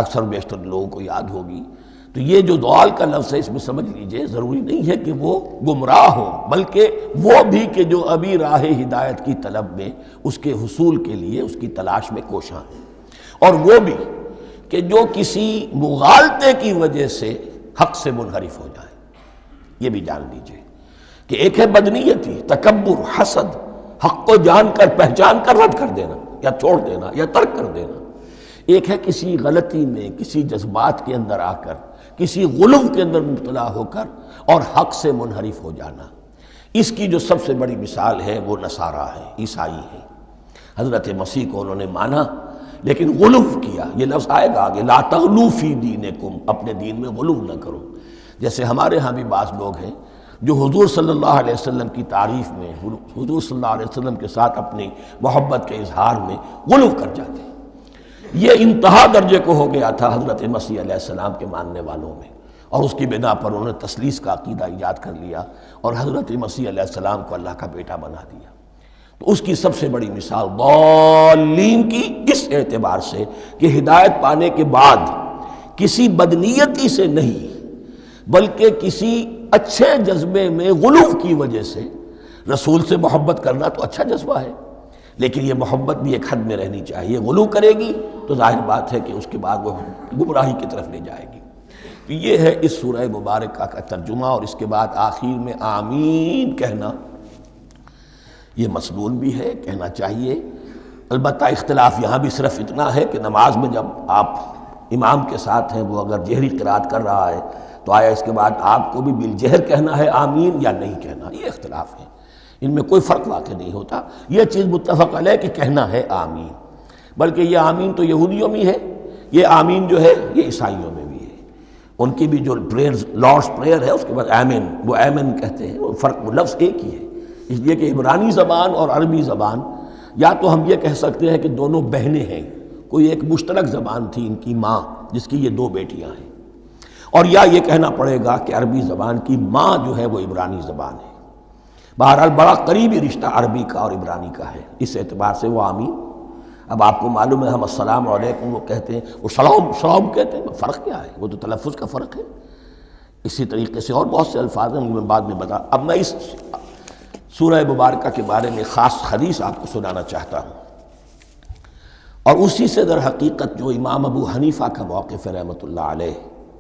اکثر بیشتر لوگوں کو یاد ہوگی۔ تو یہ جو ضال کا لفظ ہے، اس میں سمجھ لیجئے ضروری نہیں ہے کہ وہ گمراہ ہو، بلکہ وہ بھی کہ جو ابھی راہ ہدایت کی طلب میں، اس کے حصول کے لیے اس کی تلاش میں کوشاں ہیں، اور وہ بھی کہ جو کسی مغالطے کی وجہ سے حق سے منحرف ہو جائے۔ یہ بھی جان لیجئے کہ ایک ہے بدنیتی، تکبر، حسد، حق کو جان کر پہچان کر رد کر دینا یا چھوڑ دینا یا ترک کر دینا۔ ایک ہے کسی غلطی میں، کسی جذبات کے اندر آ کر، کسی غلو کے اندر مبتلا ہو کر اور حق سے منحرف ہو جانا۔ اس کی جو سب سے بڑی مثال ہے وہ نصارہ ہے، عیسائی ہے۔ حضرت مسیح کو انہوں نے مانا لیکن غلو کیا، یہ لفظ آئے گا آگے، لا تغلو فی دینکم، اپنے دین میں غلو نہ کرو۔ جیسے ہمارے ہاں بھی بعض لوگ ہیں جو حضور صلی اللہ علیہ وسلم کی تعریف میں، حضور صلی اللہ علیہ وسلم کے ساتھ اپنی محبت کے اظہار میں غلو کر جاتے ہیں۔ یہ انتہا درجے کو ہو گیا تھا حضرت مسیح علیہ السلام کے ماننے والوں میں، اور اس کی بنا پر انہوں نے تثلیث کا عقیدہ ایجاد کر لیا اور حضرت مسیح علیہ السلام کو اللہ کا بیٹا بنا دیا۔ تو اس کی سب سے بڑی مثال ضالین کی اس اعتبار سے کہ ہدایت پانے کے بعد کسی بدنیتی سے نہیں بلکہ کسی اچھے جذبے میں غلو کی وجہ سے، رسول سے محبت کرنا تو اچھا جذبہ ہے، لیکن یہ محبت بھی ایک حد میں رہنی چاہیے۔ غلو کرے گی تو ظاہر بات ہے کہ اس کے بعد وہ گمراہی کی طرف لے جائے گی۔ تو یہ ہے اس سورہ مبارکہ کا ترجمہ، اور اس کے بعد آخر میں آمین کہنا یہ مسنون بھی ہے، کہنا چاہیے۔ البتہ اختلاف یہاں بھی صرف اتنا ہے کہ نماز میں جب آپ امام کے ساتھ ہیں، وہ اگر جہری قرات کر رہا ہے تو آیا اس کے بعد آپ کو بھی بالجہر کہنا ہے آمین یا نہیں کہنا، یہ اختلاف ہے، ان میں کوئی فرق واقع نہیں ہوتا۔ یہ چیز متفق علیہ کہ کہنا ہے آمین، بلکہ یہ آمین تو یہودیوں میں ہے، یہ آمین جو ہے یہ عیسائیوں میں بھی ہے، ان کی بھی جو پریئر لارڈس پریئر ہے اس کے بعد آمین، وہ آمین کہتے ہیں، وہ فرق، وہ لفظ ایک ہی ہے، اس لیے کہ عبرانی زبان اور عربی زبان یا تو ہم یہ کہہ سکتے ہیں کہ دونوں بہنیں ہیں، کوئی ایک مشترک زبان تھی ان کی ماں جس کی یہ دو بیٹیاں ہیں، اور یا یہ کہنا پڑے گا کہ عربی زبان کی ماں جو ہے وہ عبرانی زبان ہے۔ بہرحال بڑا قریبی رشتہ عربی کا اور عبرانی کا ہے، اس اعتبار سے وہ آمین۔ اب آپ کو معلوم ہے ہم السلام علیکم وہ کہتے ہیں، وہ سلام کہتے ہیں، فرق کیا ہے؟ وہ تو تلفظ کا فرق ہے۔ اسی طریقے سے اور بہت سے الفاظ ہیں، میں بعد میں بتا۔ اب میں اس سورہ مبارکہ کے بارے میں خاص حدیث آپ کو سنانا چاہتا ہوں، اور اسی سے در حقیقت جو امام ابو حنیفہ کا موقف ہے رحمۃ اللہ علیہ،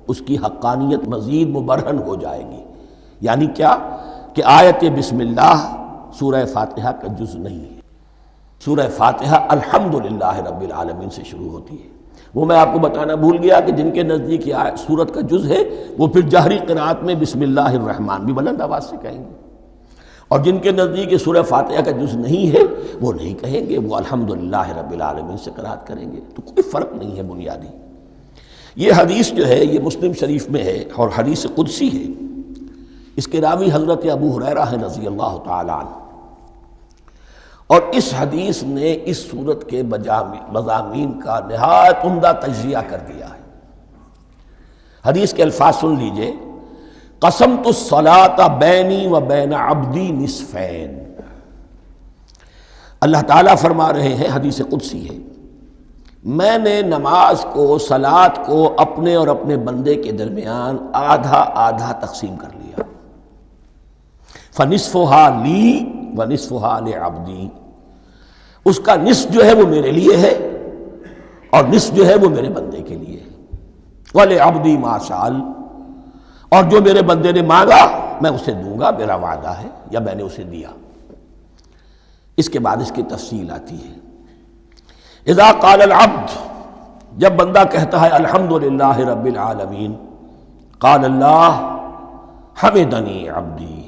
اس کی حقانیت مزید مبرہن ہو جائے گی۔ یعنی کیا کہ آیت بسم اللہ سورہ فاتحہ کا جز نہیں ہے، سورہ فاتحہ الحمدللہ رب العالمین سے شروع ہوتی ہے۔ وہ میں آپ کو بتانا بھول گیا کہ جن کے نزدیک یہ سورت کا جز ہے وہ پھر جہری قرات میں بسم اللہ الرحمن بھی بلند آواز سے کہیں گے، اور جن کے نزدیک یہ سورہ فاتحہ کا جز نہیں ہے وہ نہیں کہیں گے، وہ الحمدللہ رب العالمین سے قرات کریں گے۔ تو کوئی فرق نہیں ہے بنیادی۔ یہ حدیث جو ہے یہ مسلم شریف میں ہے اور حدیث قدسی ہے، اس کے راوی حضرت ابو ہریرہ ہیں رضی اللہ تعالی عنہ، اور اس حدیث نے اس سورت کے مضامین کا نہایت عمدہ تجزیہ کر دیا ہے۔ حدیث کے الفاظ سن لیجئے، قسمت الصلاۃ بینی و بین عبدی نصفین۔ اللہ تعالیٰ فرما رہے ہیں، حدیث قدسی ہے، میں نے نماز کو، صلاۃ کو اپنے اور اپنے بندے کے درمیان آدھا آدھا تقسیم کر لیا۔ فنصفها لی ونصفها لعبدی، اس کا نصف جو ہے وہ میرے لیے ہے اور نصف جو ہے وہ میرے بندے کے لیے ہے۔ وَلِعَبْدِي مَا سَأَلَ، اور جو میرے بندے نے مانگا میں اسے دوں گا، میرا وعدہ ہے یا میں نے اسے دیا۔ اس کے بعد اس کی تفصیل آتی ہے، اذا قال العبد، جب بندہ کہتا ہے الحمدللہ رب العالمین، قال اللہ حمدنی عبدی،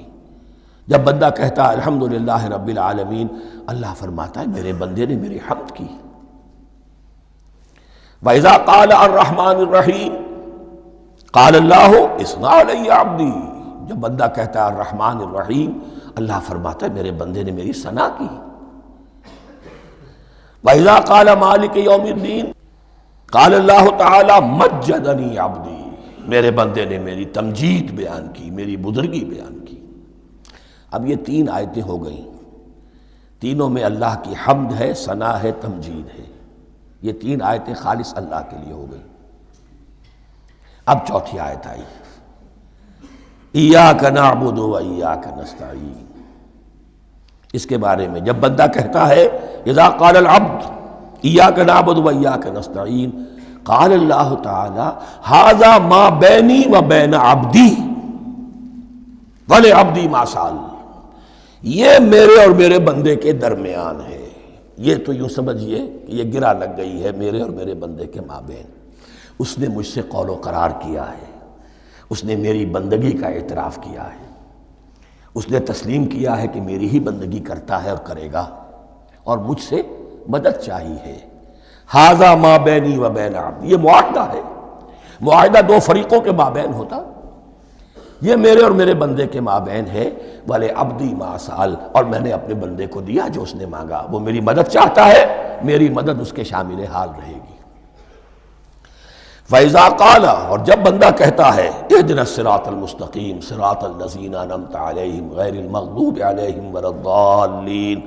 جب بندہ کہتا ہے الحمدللہ رب العالمین، اللہ فرماتا ہے میرے بندے نے میری حمد کی۔ وَإِذَا قَالَ الرَّحْمَنُ الرَّحِيمُ قَالَ اللَّهُ اثْنَى عَلَيَّ عَبْدِي، جب بندہ کہتا ہے الرحمن الرحیم، اللہ فرماتا ہے میرے بندے نے میری ثنا کی۔ وَإِذَا قَالَ مَالِكَ يَوْمِ الدِّينِ قَالَ اللَّهُ تَعَالَى مَجَّدَنِي عَبْدِي، میرے بندے نے میری تمجید بیان کی، میری بزرگی بیان کی۔ اب یہ تین آیتیں ہو گئیں، تینوں میں اللہ کی حمد ہے، ثنا ہے، تمجید ہے، یہ تین آیتیں خالص اللہ کے لیے ہو گئیں۔ اب چوتھی آیت آئی، ایاک نعبد و ایاک نستعین، اس کے بارے میں جب بندہ کہتا ہے اذا قال العبد ایاک نعبد و ایاک نستعین، قال اللہ تعالی ھذا ما بینی و بین عبدی ولعبدی ما سأل، یہ میرے اور میرے بندے کے درمیان ہے۔ یہ تو یوں سمجھیے کہ یہ گرہ لگ گئی ہے میرے اور میرے بندے کے مابین، اس نے مجھ سے قول و قرار کیا ہے، اس نے میری بندگی کا اعتراف کیا ہے، اس نے تسلیم کیا ہے کہ میری ہی بندگی کرتا ہے اور کرے گا، اور مجھ سے مدد چاہیے ہے۔ ھذا ما بینی و بین عبدی، یہ معاہدہ ہے، معاہدہ دو فریقوں کے مابین ہوتا، یہ میرے اور میرے بندے کے مابین ہے۔ وَلِعَبْدِي مَا سَأَلَ، اور میں نے اپنے بندے کو دیا جو اس نے مانگا، وہ میری مدد چاہتا ہے، میری مدد اس کے شامل حال رہے گی۔ فَإِذَا قَالَ، اور جب بندہ کہتا ہے اهْدِنَا الصِّرَاطَ الْمُسْتَقِيمَ صِرَاطَ الَّذِينَ أَنْعَمْتَ عَلَيْهِمْ غَيْرِ الْمَغْضُوبِ عَلَيْهِمْ وَلَا الضَّالِّينَ،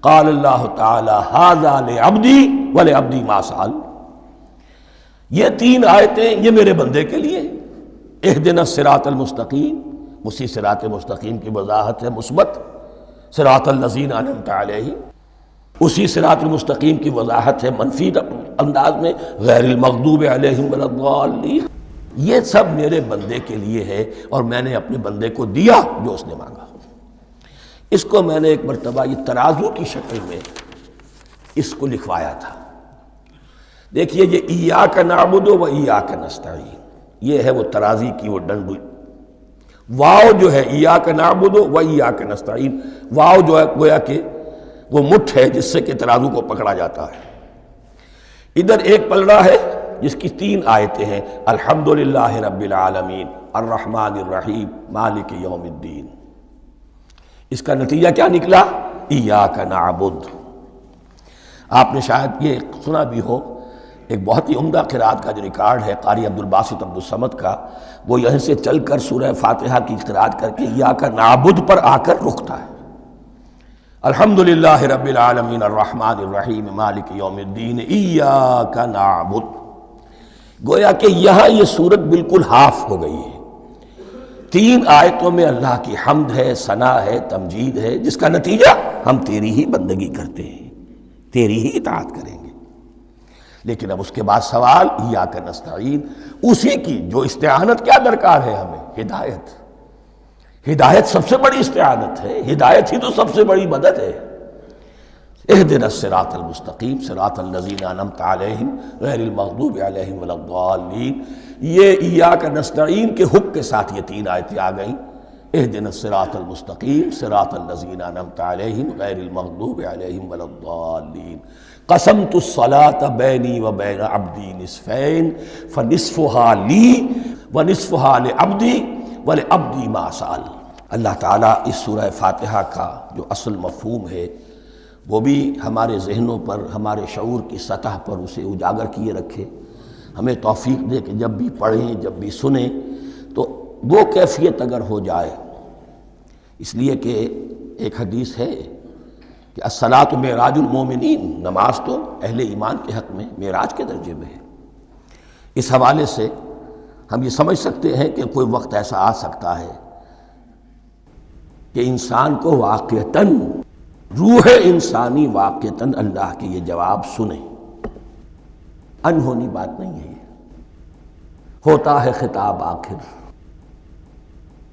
قَالَ اللَّهُ تَعَالَى هَذَا لِعَبْدِي وَلِعَبْدِي مَا سَأَلَ، یہ تین آیتیں یہ میرے بندے کے لیے، اهْدِنَا الصِّرَاطَ الْمُسْتَقِيمَ، اسی صراط مستقیم کی وضاحت ہے مثبت، صراط الذین انعمت علیہم، اسی صراط المستقیم کی وضاحت ہے منفی انداز میں، غیر المغضوب علیہم ولا الضالین۔ یہ سب میرے بندے کے لیے ہے اور میں نے اپنے بندے کو دیا جو اس نے مانگا۔ اس کو میں نے ایک مرتبہ یہ ترازو کی شکل میں اس کو لکھوایا تھا۔ دیکھیے یہ ایاک نعبد و ایاک نستعین، یہ ہے وہ ترازی کی وہ ڈنڈ، واو جو ہے ایاک نعبد و ایاک نستعین، واو جو ہے گویا کہ وہ مٹھ ہے جس سے کہ ترازو کو پکڑا جاتا ہے۔ ادھر ایک پلڑا ہے جس کی 3 آیتیں ہیں، الحمدللہ رب العالمین الرحمن الرحیم مالک یوم الدین۔ اس کا نتیجہ کیا نکلا؟ ایاک نعبد۔ آپ نے شاید یہ سنا بھی ہو، ایک بہت ہی عمدہ قرات کا جو ریکارڈ ہے قاری عبدالباسط عبدالصمد کا، وہ یہیں سے چل کر سورہ فاتحہ کی قرات کر کے ایاک نعبد پر آ کر رکتا ہے۔ الحمدللہ رب العالمین الرحمن الرحیم مالک یوم الدین ایاک نعبد۔ گویا کہ یہاں یہ صورت بالکل ہاف ہو گئی ہے۔ 3 آیتوں میں اللہ کی حمد ہے، ثنا ہے، تمجید ہے، جس کا نتیجہ ہم تیری ہی بندگی کرتے ہیں، تیری ہی اطاعت کریں گے۔ لیکن اب اس کے بعد سوال ایاک نستعین، اسی کی جو استعانت کیا درکار ہے ہمیں؟ ہدایت۔ ہدایت سب سے بڑی استعانت ہے، ہدایت ہی تو سب سے بڑی مدد ہے۔ اہدنا الصراط المستقیم صراط الذین انعمت علیہم غیر المغضوب علیہم ولا الضالین۔ یہ ایاک نستعین کے حکم کے ساتھ یہ 3 آیتیں آ گئیں، اہدنا الصراط المستقیم صراط الذین انعمت علیہم غیر المغضوب علیہم ولا الضالین۔ قسمت الصلاۃ بینی و بین عبدی نصفین فنصفها لی ونصفها لعبدی ولعبدی ما سأل۔ اللہ تعالیٰ اس سورہ فاتحہ کا جو اصل مفہوم ہے وہ بھی ہمارے ذہنوں پر، ہمارے شعور کی سطح پر اسے اجاگر کیے رکھے، ہمیں توفیق دے کہ جب بھی پڑھیں، جب بھی سنیں تو وہ کیفیت اگر ہو جائے۔ اس لیے کہ ایک حدیث ہے کہ الصلاۃ معراج المومنین، نماز تو اہل ایمان کے حق میں معراج کے درجے میں ہے۔ اس حوالے سے ہم یہ سمجھ سکتے ہیں کہ کوئی وقت ایسا آ سکتا ہے کہ انسان کو واقعتاً، روح انسانی واقعتاً اللہ کے یہ جواب سنے۔ انہونی بات نہیں ہے، ہوتا ہے خطاب آخر،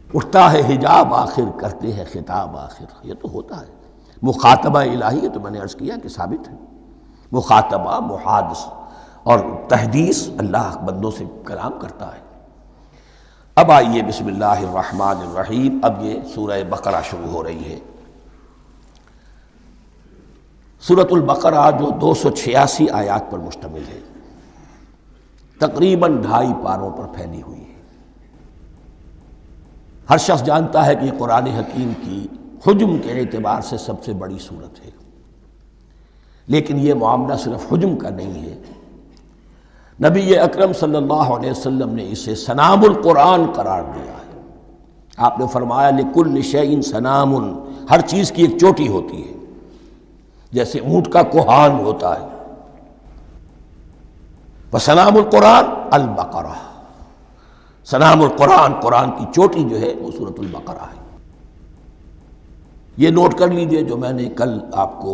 اٹھتا ہے حجاب آخر، کرتے ہیں خطاب آخر، یہ تو ہوتا ہے۔ مخاطبہ الہی، یہ تو میں نے عرض کیا کہ ثابت ہے، مخاطبہ، محادث اور تحدیث اللہ بندوں سے کلام کرتا ہے۔ اب آئیے بسم اللہ الرحمن الرحیم، اب یہ سورہ بقرہ شروع ہو رہی ہے۔ سورۃ البقرہ جو 286 آیات پر مشتمل ہے، تقریباً 2.5 پاروں پر پھیلی ہوئی ہے۔ ہر شخص جانتا ہے کہ یہ قرآن حکیم کی حجم کے اعتبار سے سب سے بڑی سورت ہے، لیکن یہ معاملہ صرف حجم کا نہیں ہے۔ نبی اکرم صلی اللہ علیہ وسلم نے اسے سنام القرآن قرار دیا ہے۔ آپ نے فرمایا لکل شیء سنام، ہر چیز کی ایک چوٹی ہوتی ہے، جیسے اونٹ کا کوہان ہوتا ہے۔ وسنام القرآن البقرہ، سنام القرآن، قرآن کی چوٹی جو ہے وہ سورۃ البقرہ ہے۔ یہ نوٹ کر لیجئے جو میں نے کل آپ کو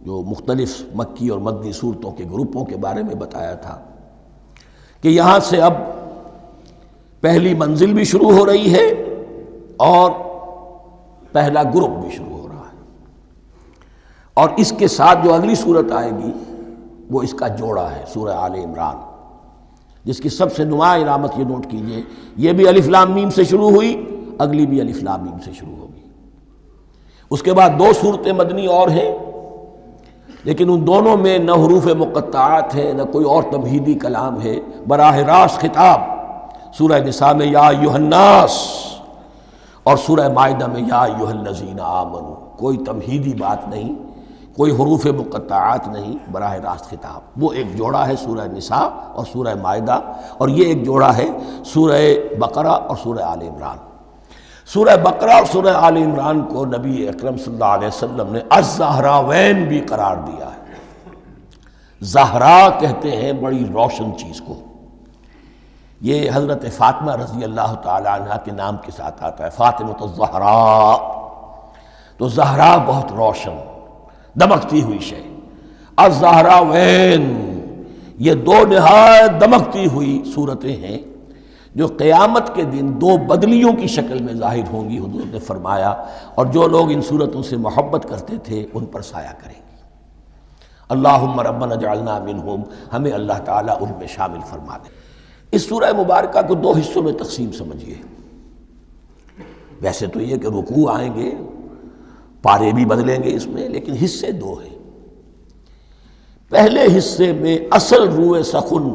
جو مختلف مکی اور مدنی صورتوں کے گروپوں کے بارے میں بتایا تھا کہ یہاں سے اب پہلی منزل بھی شروع ہو رہی ہے اور پہلا گروپ بھی شروع ہو رہا ہے، اور اس کے ساتھ جو اگلی صورت آئے گی وہ اس کا جوڑا ہے، سورہ آل عمران، جس کی سب سے نمایاں علامت یہ نوٹ کیجئے، یہ بھی الف لام میم سے شروع ہوئی، اگلی بھی الف لام میم سے شروع ہوگی۔ اس کے بعد 2 صورتیں مدنی اور ہیں، لیکن ان دونوں میں نہ حروف مقطعات ہے، نہ کوئی اور تمہیدی کلام ہے، براہ راست خطاب سورہ نساء میں یا ایھا الناس اور سورہ مائدہ میں یا ایھا الذین آمنوا، کوئی تمہیدی بات نہیں، کوئی حروف مقطعات نہیں، براہ راست خطاب۔ وہ ایک جوڑا ہے سورہ نساء اور سورہ مائدہ، اور یہ ایک جوڑا ہے سورہ بقرہ اور سورہ آل عمران۔ سورہ بقرہ اور سورہ آل عمران کو نبی اکرم صلی اللہ علیہ وسلم نے الزہراوین بھی قرار دیا ہے۔ زہرا کہتے ہیں بڑی روشن چیز کو، یہ حضرت فاطمہ رضی اللہ تعالی عنہ کے نام کے ساتھ آتا ہے، فاطمۃ الزہراء، تو زہرا بہت روشن، دمکتی ہوئی شے۔ الزہراوین، یہ 2 نہایت دمکتی ہوئی صورتیں ہیں جو قیامت کے دن دو بدلیوں کی شکل میں ظاہر ہوں گی، حضور نے فرمایا، اور جو لوگ ان صورتوں سے محبت کرتے تھے ان پر سایہ کریں گی۔ اللہم ربنا اجعلنا منہم، ہمیں اللہ تعالیٰ ان میں شامل فرما دے۔ اس سورہ مبارکہ کو دو حصوں میں تقسیم سمجھیے۔ ویسے تو یہ کہ رکوع آئیں گے، پارے بھی بدلیں گے اس میں، لیکن حصے دو ہیں۔ پہلے حصے میں اصل روح سخن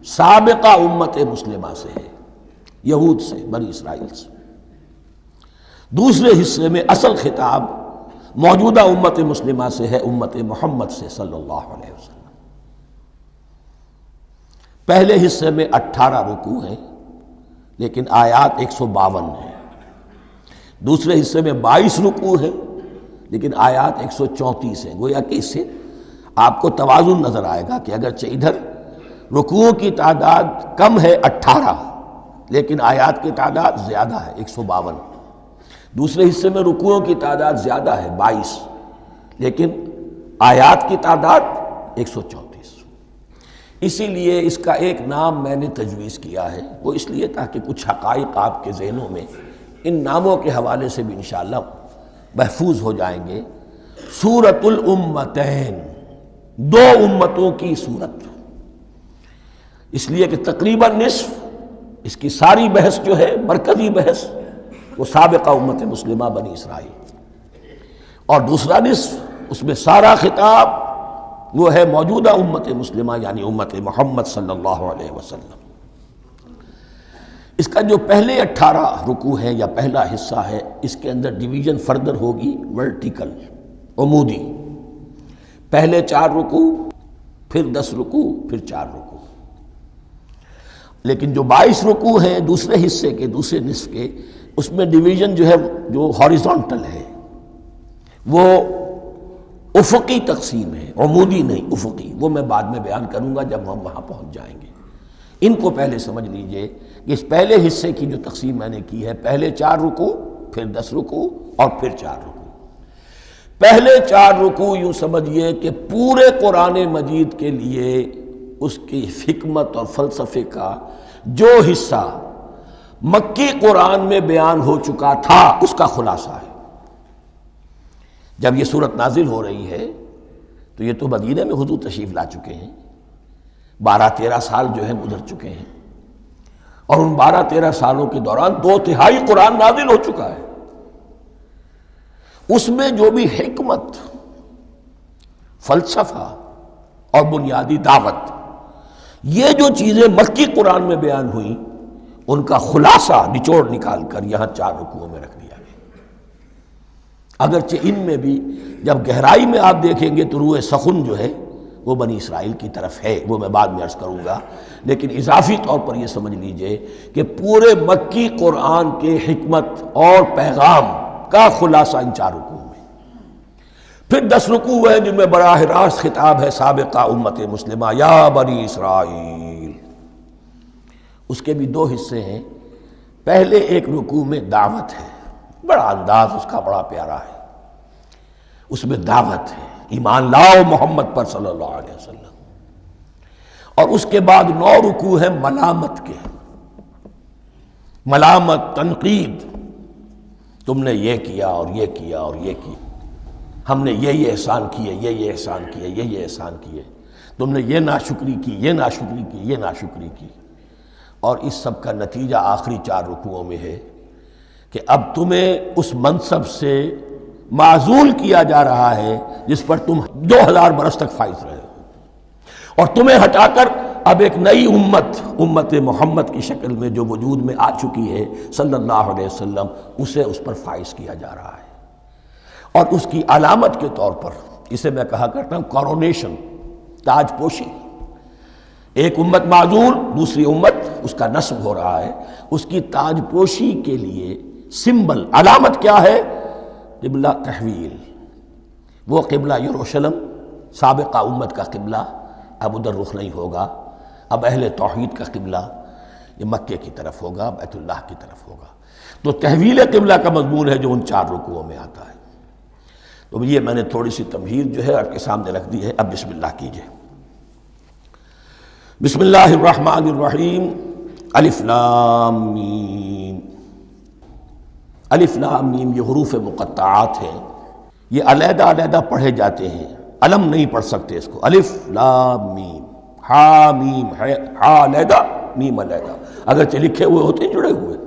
سابقہ امت مسلمہ سے ہے، یہود سے، بنی اسرائیل سے۔ دوسرے حصے میں اصل خطاب موجودہ امت مسلمہ سے ہے، امت محمد سے صلی اللہ علیہ وسلم۔ پہلے حصے میں 18 رکوع ہیں لیکن آیات 152 ہیں۔ دوسرے حصے میں 22 رکوع ہیں لیکن آیات 134 ہیں۔ گویا کہ اس سے آپ کو توازن نظر آئے گا کہ اگرچہ ادھر رکوعوں کی تعداد کم ہے 18 لیکن آیات کی تعداد زیادہ ہے 152۔ دوسرے حصے میں رکوعوں کی تعداد زیادہ ہے 22 لیکن آیات کی تعداد 134۔ اسی لیے اس کا ایک نام میں نے تجویز کیا ہے، وہ اس لیے تاکہ کچھ حقائق آپ کے ذہنوں میں ان ناموں کے حوالے سے بھی انشاءاللہ محفوظ ہو جائیں گے۔ سورۃ الامتین، دو امتوں کی صورت، اس لیے کہ تقریباً نصف اس کی ساری بحث جو ہے، مرکزی بحث، وہ سابقہ امت مسلمہ بنی اسرائیل، اور دوسرا نصف اس میں سارا خطاب وہ ہے موجودہ امت مسلمہ یعنی امت محمد صلی اللہ علیہ وسلم۔ اس کا جو پہلے 18 رکوع ہے یا پہلا حصہ ہے، اس کے اندر ڈویژن فردر ہوگی ورٹیکل، عمودی۔ پہلے 4 رکوع، پھر 10 رکوع، پھر 4 رکوع۔ لیکن جو 22 رکوع ہیں دوسرے حصے کے، دوسرے نصف کے، اس میں ڈویژن جو ہے جو ہاریزونٹل ہے، وہ افقی تقسیم ہے، عمودی نہیں، افقی۔ وہ میں بعد میں بیان کروں گا جب ہم وہاں پہنچ جائیں گے۔ ان کو پہلے سمجھ لیجئے کہ اس پہلے حصے کی جو تقسیم میں نے کی ہے، پہلے 4 رکوع، پھر 10 رکوع اور پھر 4 رکوع۔ پہلے 4 رکوع یوں سمجھیے کہ پورے قرآن مجید کے لیے اس کی حکمت اور فلسفے کا جو حصہ مکی قرآن میں بیان ہو چکا تھا اس کا خلاصہ ہے۔ جب یہ صورت نازل ہو رہی ہے تو یہ تو مدینہ میں حضور تشریف لا چکے ہیں، 12-13 سال جو ہے گزر چکے ہیں، اور ان 12-13 سالوں کے دوران 2/3 قرآن نازل ہو چکا ہے۔ اس میں جو بھی حکمت، فلسفہ اور بنیادی دعوت، یہ جو چیزیں مکی قرآن میں بیان ہوئیں، ان کا خلاصہ نچوڑ نکال کر یہاں 4 رکوعوں میں رکھ دیا گیا۔ اگرچہ ان میں بھی جب گہرائی میں آپ دیکھیں گے تو روح سخن جو ہے وہ بنی اسرائیل کی طرف ہے، وہ میں بعد میں عرض کروں گا، لیکن اضافی طور پر یہ سمجھ لیجئے کہ پورے مکی قرآن کے حکمت اور پیغام کا خلاصہ ان 4 رکوعوں میں۔ پھر 10 رکوع ہیں جن میں براہ راست خطاب ہے سابقہ امت مسلمہ، یا بنی اسرائیل۔ اس کے بھی 2 حصے ہیں۔ پہلے ایک رکوع میں دعوت ہے، بڑا انداز اس کا بڑا پیارا ہے، اس میں دعوت ہے، ایمان لاؤ محمد پر صلی اللہ علیہ وسلم۔ اور اس کے بعد 9 رکوع ہیں ملامت کے، ملامت، تنقید، تم نے یہ کیا اور یہ کیا اور یہ کیا، ہم نے یہ احسان کیے، یہ احسان کیے، یہ احسان کیے، تم نے یہ ناشکری کی، یہ ناشکری کی، یہ ناشکری کی۔ اور اس سب کا نتیجہ آخری 4 رکوعوں میں ہے کہ اب تمہیں اس منصب سے معزول کیا جا رہا ہے جس پر تم 2000 برس تک فائز رہے ہو، اور تمہیں ہٹا کر اب ایک نئی امت محمد کی شکل میں جو وجود میں آ چکی ہے صلی اللہ علیہ وسلم، اسے اس پر فائز کیا جا رہا ہے۔ اور اس کی علامت کے طور پر اسے میں کہا کرتا ہوں کورونیشن، تاج پوشی۔ ایک امت معزول، دوسری امت اس کا نصب ہو رہا ہے، اس کی تاج پوشی کے لیے سمبل، علامت کیا ہے؟ قبلہ تحویل۔ وہ قبلہ یروشلم، سابقہ امت کا قبلہ اب ادھر رخ نہیں ہوگا، اب اہل توحید کا قبلہ یہ مکے کی طرف ہوگا، بیت اللہ کی طرف ہوگا۔ تو تحویل قبلہ کا مضمون ہے جو ان 4 رکوعوں میں آتا ہے۔ تو یہ میں نے تھوڑی سی تمہید جو ہے آپ کے سامنے رکھ دی ہے۔ اب بسم اللہ کیجئے۔ بسم اللہ الرحمن الرحیم۔ الف لام میم، الف لام میم یہ حروف مقطعات ہیں، یہ علیحدہ علیحدہ پڑھے جاتے ہیں، علم نہیں پڑھ سکتے اس کو۔ الف لام میم، ہا میم، ہا علیحدہ میم علیحدہ، اگرچہ لکھے ہوئے ہوتے ہیں جڑے ہوئے،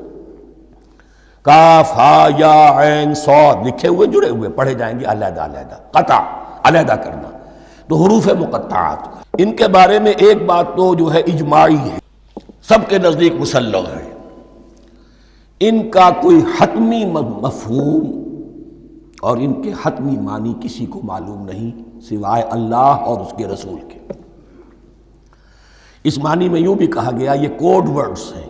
کاف ہا یا عین صاد لکھے ہوئے جڑے ہوئے، پڑھے جائیں گے علیحدہ علیحدہ، قطع علیحدہ کرنا۔ تو حروف مقطعات ان کے بارے میں ایک بات تو جو ہے اجماعی ہے، سب کے نزدیک مسلم ہے، ان کا کوئی حتمی مفہوم اور ان کے حتمی معنی کسی کو معلوم نہیں سوائے اللہ اور اس کے رسول کے۔ اس معنی میں یوں بھی کہا گیا یہ کوڈ ورڈز ہیں،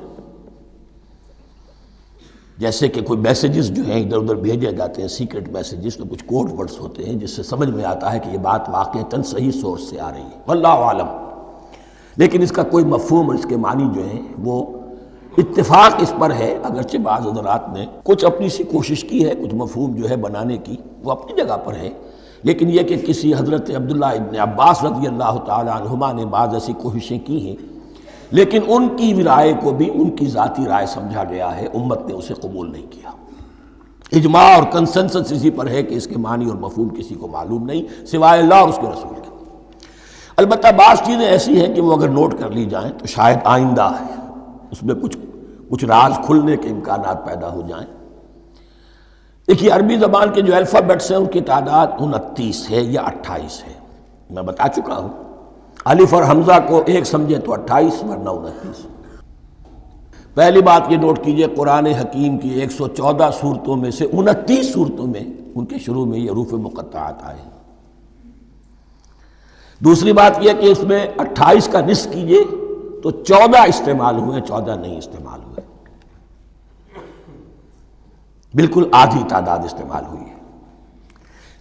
جیسے کہ کوئی میسیجز جو ہیں ادھر ادھر بھیجے جاتے ہیں، سیکرٹ میسیجز، تو کچھ کوڈ ورڈز ہوتے ہیں جس سے سمجھ میں آتا ہے کہ یہ بات واقعتاً صحیح سورس سے آ رہی ہے، واللہ عالم۔ لیکن اس کا کوئی مفہوم اور اس کے معنی جو ہیں وہ اتفاق اس پر ہے، اگرچہ بعض حضرات نے کچھ اپنی سی کوشش کی ہے، کچھ مفہوم جو ہے بنانے کی، وہ اپنی جگہ پر ہے، لیکن یہ کہ کسی حضرت عبداللہ ابن عباس رضی اللہ تعالی عنہما نے بعض ایسی کوششیں کی ہیں، لیکن ان کی رائے کو بھی ان کی ذاتی رائے سمجھا گیا ہے، امت نے اسے قبول نہیں کیا۔ اجماع اور کنسنسس اسی پر ہے کہ اس کے معنی اور مفہوم کسی کو معلوم نہیں سوائے اللہ اور اس کے رسول کے۔ البتہ بعض چیزیں ایسی ہیں کہ وہ اگر نوٹ کر لی جائیں تو شاید آئندہ اس میں کچھ راز کھلنے کے امکانات پیدا ہو جائیں۔ دیکھیے عربی زبان کے جو الفابیٹس ہیں ان کی تعداد 29 ہے یا 28 ہے، میں بتا چکا ہوں۔ الف اور حمزہ کو ایک سمجھے تو 28 ورنہ 29۔ پہلی بات یہ نوٹ کیجئے، قرآن حکیم کی 114 صورتوں میں سے 29 صورتوں میں ان کے شروع میں یہ حروف مقطعات آئے ہیں۔ دوسری بات یہ کہ اس میں 28 کا نصف کیجئے تو 14 استعمال ہوئے، 14 نہیں استعمال ہوئے، بالکل آدھی تعداد استعمال ہوئی ہے۔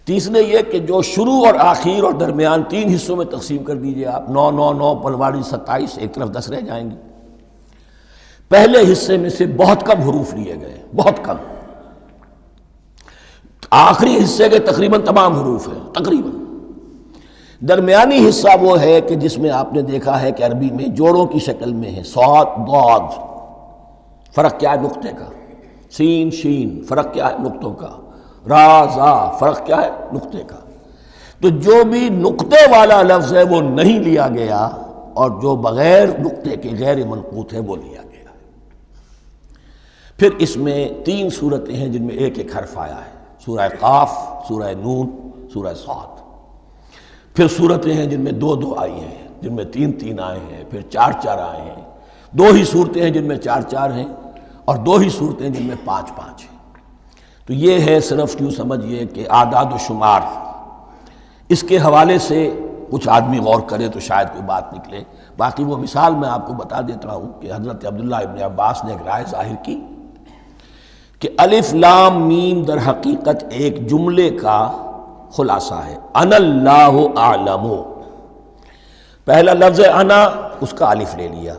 تیسرے یہ کہ جو شروع اور آخر اور درمیان 3 حصوں میں تقسیم کر دیجئے آپ، 9 9 9 پلواڑی 27، ایک طرف 10 رہ جائیں گی۔ پہلے حصے میں سے بہت کم حروف لیے گئے، بہت کم، آخری حصے کے تقریباً تمام حروف ہیں تقریباً۔ درمیانی حصہ وہ ہے کہ جس میں آپ نے دیکھا ہے کہ عربی میں جوڑوں کی شکل میں ہے، صاد ضاد، فرق کیا ہے نقطے کا، سین شین فرق کیا ہے نقطوں کا، را زا فرق کیا ہے نقطے کا۔ تو جو بھی نقطے والا لفظ ہے وہ نہیں لیا گیا، اور جو بغیر نقطے کے غیر منقوط ہے وہ لیا گیا۔ پھر اس میں 3 صورتیں ہیں جن میں ایک ایک حرف آیا ہے، سورہ قاف، سورہ نون، سورہ صاد۔ پھر صورتیں ہیں جن میں 2 2 آئی ہیں، جن میں 3 3 آئے ہیں، پھر 4 4 آئے ہیں، 2 ہی صورتیں ہیں جن میں 4 4 ہیں، اور 2 ہی صورتیں جن میں 5 5 ہیں۔ تو یہ ہے صرف یوں سمجھیے کہ اعداد و شمار۔ اس کے حوالے سے کچھ آدمی غور کرے تو شاید کوئی بات نکلے۔ باقی وہ مثال میں آپ کو بتا دیتا ہوں کہ حضرت عبداللہ ابن عباس نے ایک رائے ظاہر کی کہ الف لام میم در حقیقت ایک جملے کا خلاصہ ہے، انا اللہ اعلم۔ پہلا لفظ انا، اس کا الف لے لیا،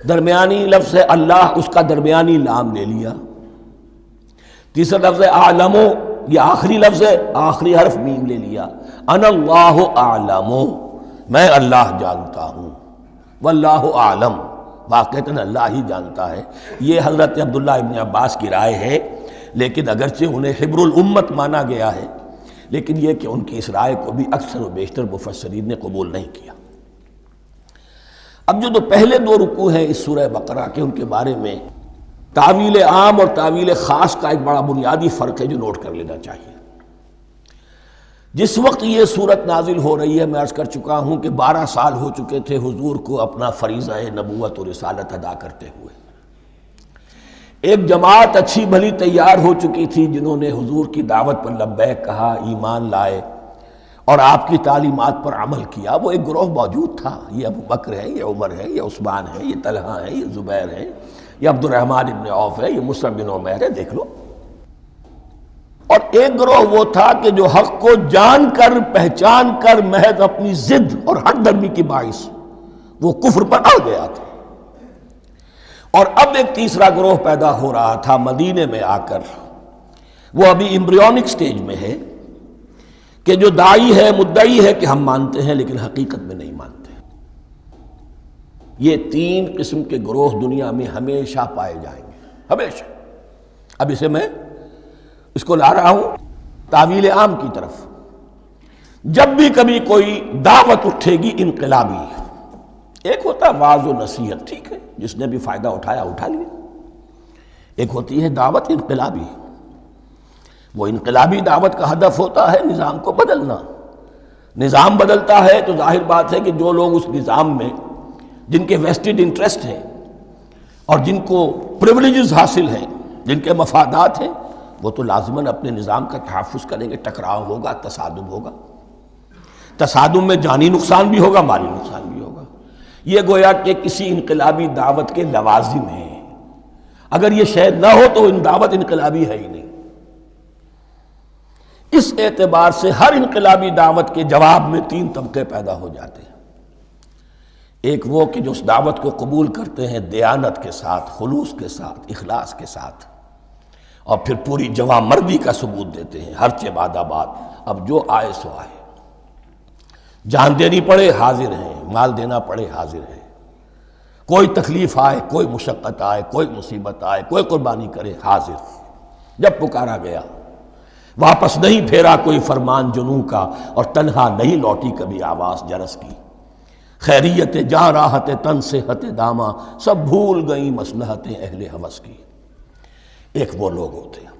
درمیانی لفظ اللہ، اس کا درمیانی لام لے لیا، تیسرا لفظ اعلم، یہ آخری لفظ ہے، آخری حرف میم لے لیا، انا اللہ اعلم، میں اللہ جانتا ہوں، واللہ اعلم، واقعتاً اللہ ہی جانتا ہے۔ یہ حضرت عبداللہ ابن عباس کی رائے ہے، لیکن اگرچہ انہیں حبر الامت مانا گیا ہے، لیکن یہ کہ ان کی اس رائے کو بھی اکثر و بیشتر مفسرین نے قبول نہیں کیا۔ اب جو پہلے 2 رکوع ہیں اس سورہ بقرہ کے، ان کے بارے میں تعویل عام اور تعویل خاص کا ایک بڑا بنیادی فرق ہے جو نوٹ کر لینا چاہیے۔ جس وقت یہ صورت نازل ہو رہی ہے، میں عرض کر چکا ہوں کہ 12 سال ہو چکے تھے حضور کو اپنا فریضہ نبوت و رسالت ادا کرتے ہوئے۔ ایک جماعت اچھی بھلی تیار ہو چکی تھی جنہوں نے حضور کی دعوت پر لبیک کہا، ایمان لائے اور آپ کی تعلیمات پر عمل کیا۔ وہ ایک گروہ موجود تھا، یہ ابو بکر ہے، یہ عمر ہے، یہ عثمان ہے، یہ طلحہ ہے، یہ زبیر ہے، یہ عبد الرحمن ابن عوف ہے، یہ مصعب بن عمیر ہے، دیکھ لو۔ اور ایک گروہ وہ تھا کہ جو حق کو جان کر پہچان کر محض اپنی ضد اور ہٹ درمی کی باعث وہ کفر پر اڑ گیا تھا۔ اور اب ایک تیسرا گروہ پیدا ہو رہا تھا مدینے میں آ کر، وہ ابھی ایمبریونک سٹیج میں ہے، کہ جو داعی ہے، مدعی ہے کہ ہم مانتے ہیں لیکن حقیقت میں نہیں مانتے۔ یہ تین قسم کے گروہ دنیا میں ہمیشہ پائے جائیں گے، ہمیشہ۔ اب اسے میں اس کو لا رہا ہوں تعویل عام کی طرف۔ جب بھی کبھی کوئی دعوت اٹھے گی انقلابی، ایک ہوتا ہے وعظ و نصیحت، ٹھیک ہے، جس نے بھی فائدہ اٹھایا اٹھا لیا۔ ایک ہوتی ہے دعوت انقلابی، وہ انقلابی دعوت کا ہدف ہوتا ہے نظام کو بدلنا۔ نظام بدلتا ہے تو ظاہر بات ہے کہ جو لوگ اس نظام میں جن کے ویسٹڈ انٹرسٹ ہیں اور جن کو پریولیجز حاصل ہیں، جن کے مفادات ہیں، وہ تو لازماً اپنے نظام کا تحفظ کریں گے۔ ٹکراؤ ہوگا، تصادم ہوگا، تصادم میں جانی نقصان بھی ہوگا، مالی نقصان بھی ہوگا۔ یہ گویا کہ کسی انقلابی دعوت کے لوازم ہیں۔ اگر یہ شے نہ ہو تو دعوت انقلابی ہے ہی نہیں۔ اس اعتبار سے ہر انقلابی دعوت کے جواب میں تین طبقے پیدا ہو جاتے ہیں۔ ایک وہ کہ جو اس دعوت کو قبول کرتے ہیں دیانت کے ساتھ، خلوص کے ساتھ، اخلاص کے ساتھ، اور پھر پوری جواں مردی کا ثبوت دیتے ہیں، ہر چہ بعد آباد، اب جو آئے سو آئے، جان دینی پڑے حاضر ہیں، مال دینا پڑے حاضر ہیں، کوئی تکلیف آئے، کوئی مشقت آئے، کوئی مصیبت آئے، کوئی قربانی کرے، حاضر۔ جب پکارا گیا واپس نہیں پھیرا کوئی فرمان جنوں کا، اور تنہا نہیں لوٹی کبھی آواز جرس کی۔ خیریت جاں راحت تن صحت داماں، سب بھول گئیں مصلحتیں اہل ہوس کی۔ ایک وہ لوگ ہوتے ہیں،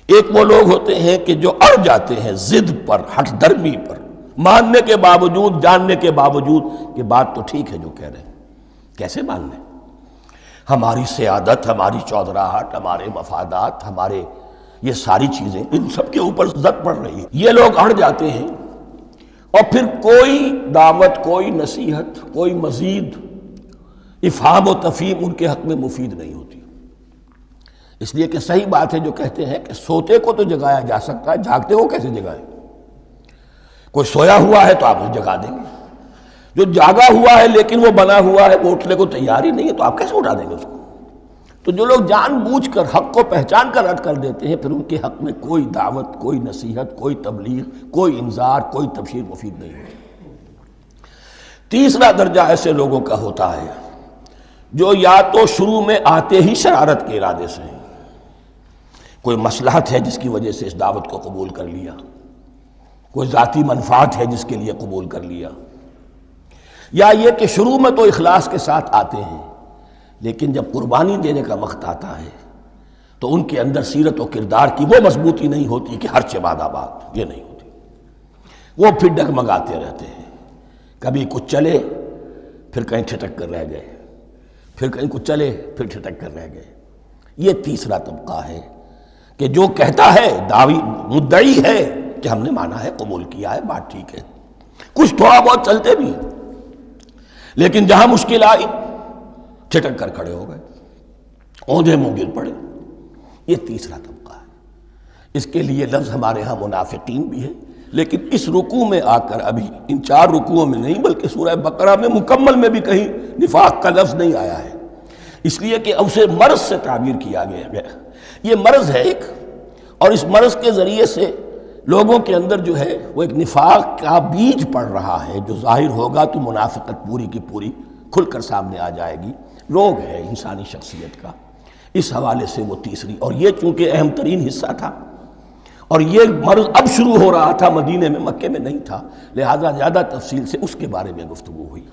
ایک وہ لوگ ہوتے ہیں کہ جو اڑ جاتے ہیں ضد پر، ہٹ درمی پر، ماننے کے باوجود، جاننے کے باوجود کہ بات تو ٹھیک ہے جو کہہ رہے ہیں، کیسے مان لیں؟ ہماری سیادت، ہماری چودراہٹ، ہمارے مفادات، ہمارے یہ ساری چیزیں، ان سب کے اوپر زد پڑ رہی ہے۔ یہ لوگ اڑ جاتے ہیں، اور پھر کوئی دعوت، کوئی نصیحت، کوئی مزید افہام و تفہیم ان کے حق میں مفید نہیں ہوتی۔ اس لیے کہ صحیح بات ہے جو کہتے ہیں کہ سوتے کو تو جگایا جا سکتا ہے، جاگتے کو کیسے جگائیں؟ کوئی سویا ہوا ہے تو آپ اسے جگا دیں گے، جو جاگا ہوا ہے لیکن وہ بنا ہوا ہے، وہ اٹھنے کو تیار ہی نہیں ہے، تو آپ کیسے اٹھا دیں گے اس کو؟ تو جو لوگ جان بوجھ کر حق کو پہچان کر رد کر دیتے ہیں، پھر ان کے حق میں کوئی دعوت، کوئی نصیحت، کوئی تبلیغ، کوئی انذار، کوئی تبشیر مفید نہیں ہوتی۔ تیسرا درجہ ایسے لوگوں کا ہوتا ہے جو یا تو شروع میں آتے ہی شرارت کے ارادے سے ہیں، کوئی مصلحت ہے جس کی وجہ سے اس دعوت کو قبول کر لیا، کوئی ذاتی منفعت ہے جس کے لیے قبول کر لیا، یا یہ کہ شروع میں تو اخلاص کے ساتھ آتے ہیں، لیکن جب قربانی دینے کا وقت آتا ہے تو ان کے اندر سیرت و کردار کی وہ مضبوطی نہیں ہوتی کہ ہر چہ بعد آباد، یہ نہیں ہوتی، وہ پھر ڈگمگاتے رہتے ہیں، کبھی کچھ چلے پھر کہیں ٹھٹک کر رہ گئے، پھر کہیں کچھ چلے پھر ٹھٹک کر رہ گئے۔ یہ تیسرا طبقہ ہے کہ جو کہتا ہے، دعوی مدعی ہے کہ ہم نے مانا ہے، قبول کیا ہے، بات ٹھیک ہے، کچھ تھوڑا بہت چلتے بھی، لیکن جہاں مشکل آئی چھٹک کر کھڑے ہو گئے، اوندھے منہ گر پڑے۔ یہ تیسرا طبقہ ہے۔ اس کے لیے لفظ ہمارے ہاں منافقین بھی ہے، لیکن اس رکوع میں آ کر ابھی ان 4 رکوعوں میں نہیں بلکہ سورہ بقرہ میں مکمل میں بھی کہیں نفاق کا لفظ نہیں آیا ہے، اس لیے کہ اسے مرض سے تعبیر کیا گیا۔ یہ مرض ہے ایک، اور اس مرض کے ذریعے سے لوگوں کے اندر جو ہے وہ ایک نفاق کا بیج پڑ رہا ہے، جو ظاہر ہوگا تو منافقت پوری کی پوری کھل کر سامنے آ جائے گی۔ روگ ہے انسانی شخصیت کا، اس حوالے سے وہ تیسری، اور یہ چونکہ اہم ترین حصہ تھا، اور یہ مرض اب شروع ہو رہا تھا، مدینے میں، مکے میں نہیں تھا، لہذا زیادہ تفصیل سے اس کے بارے میں گفتگو ہوئی۔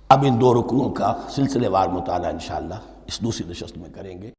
اب ان 2 رکوعوں کا سلسلے وار مطالعہ انشاءاللہ اس دوسری نشست میں کریں گے۔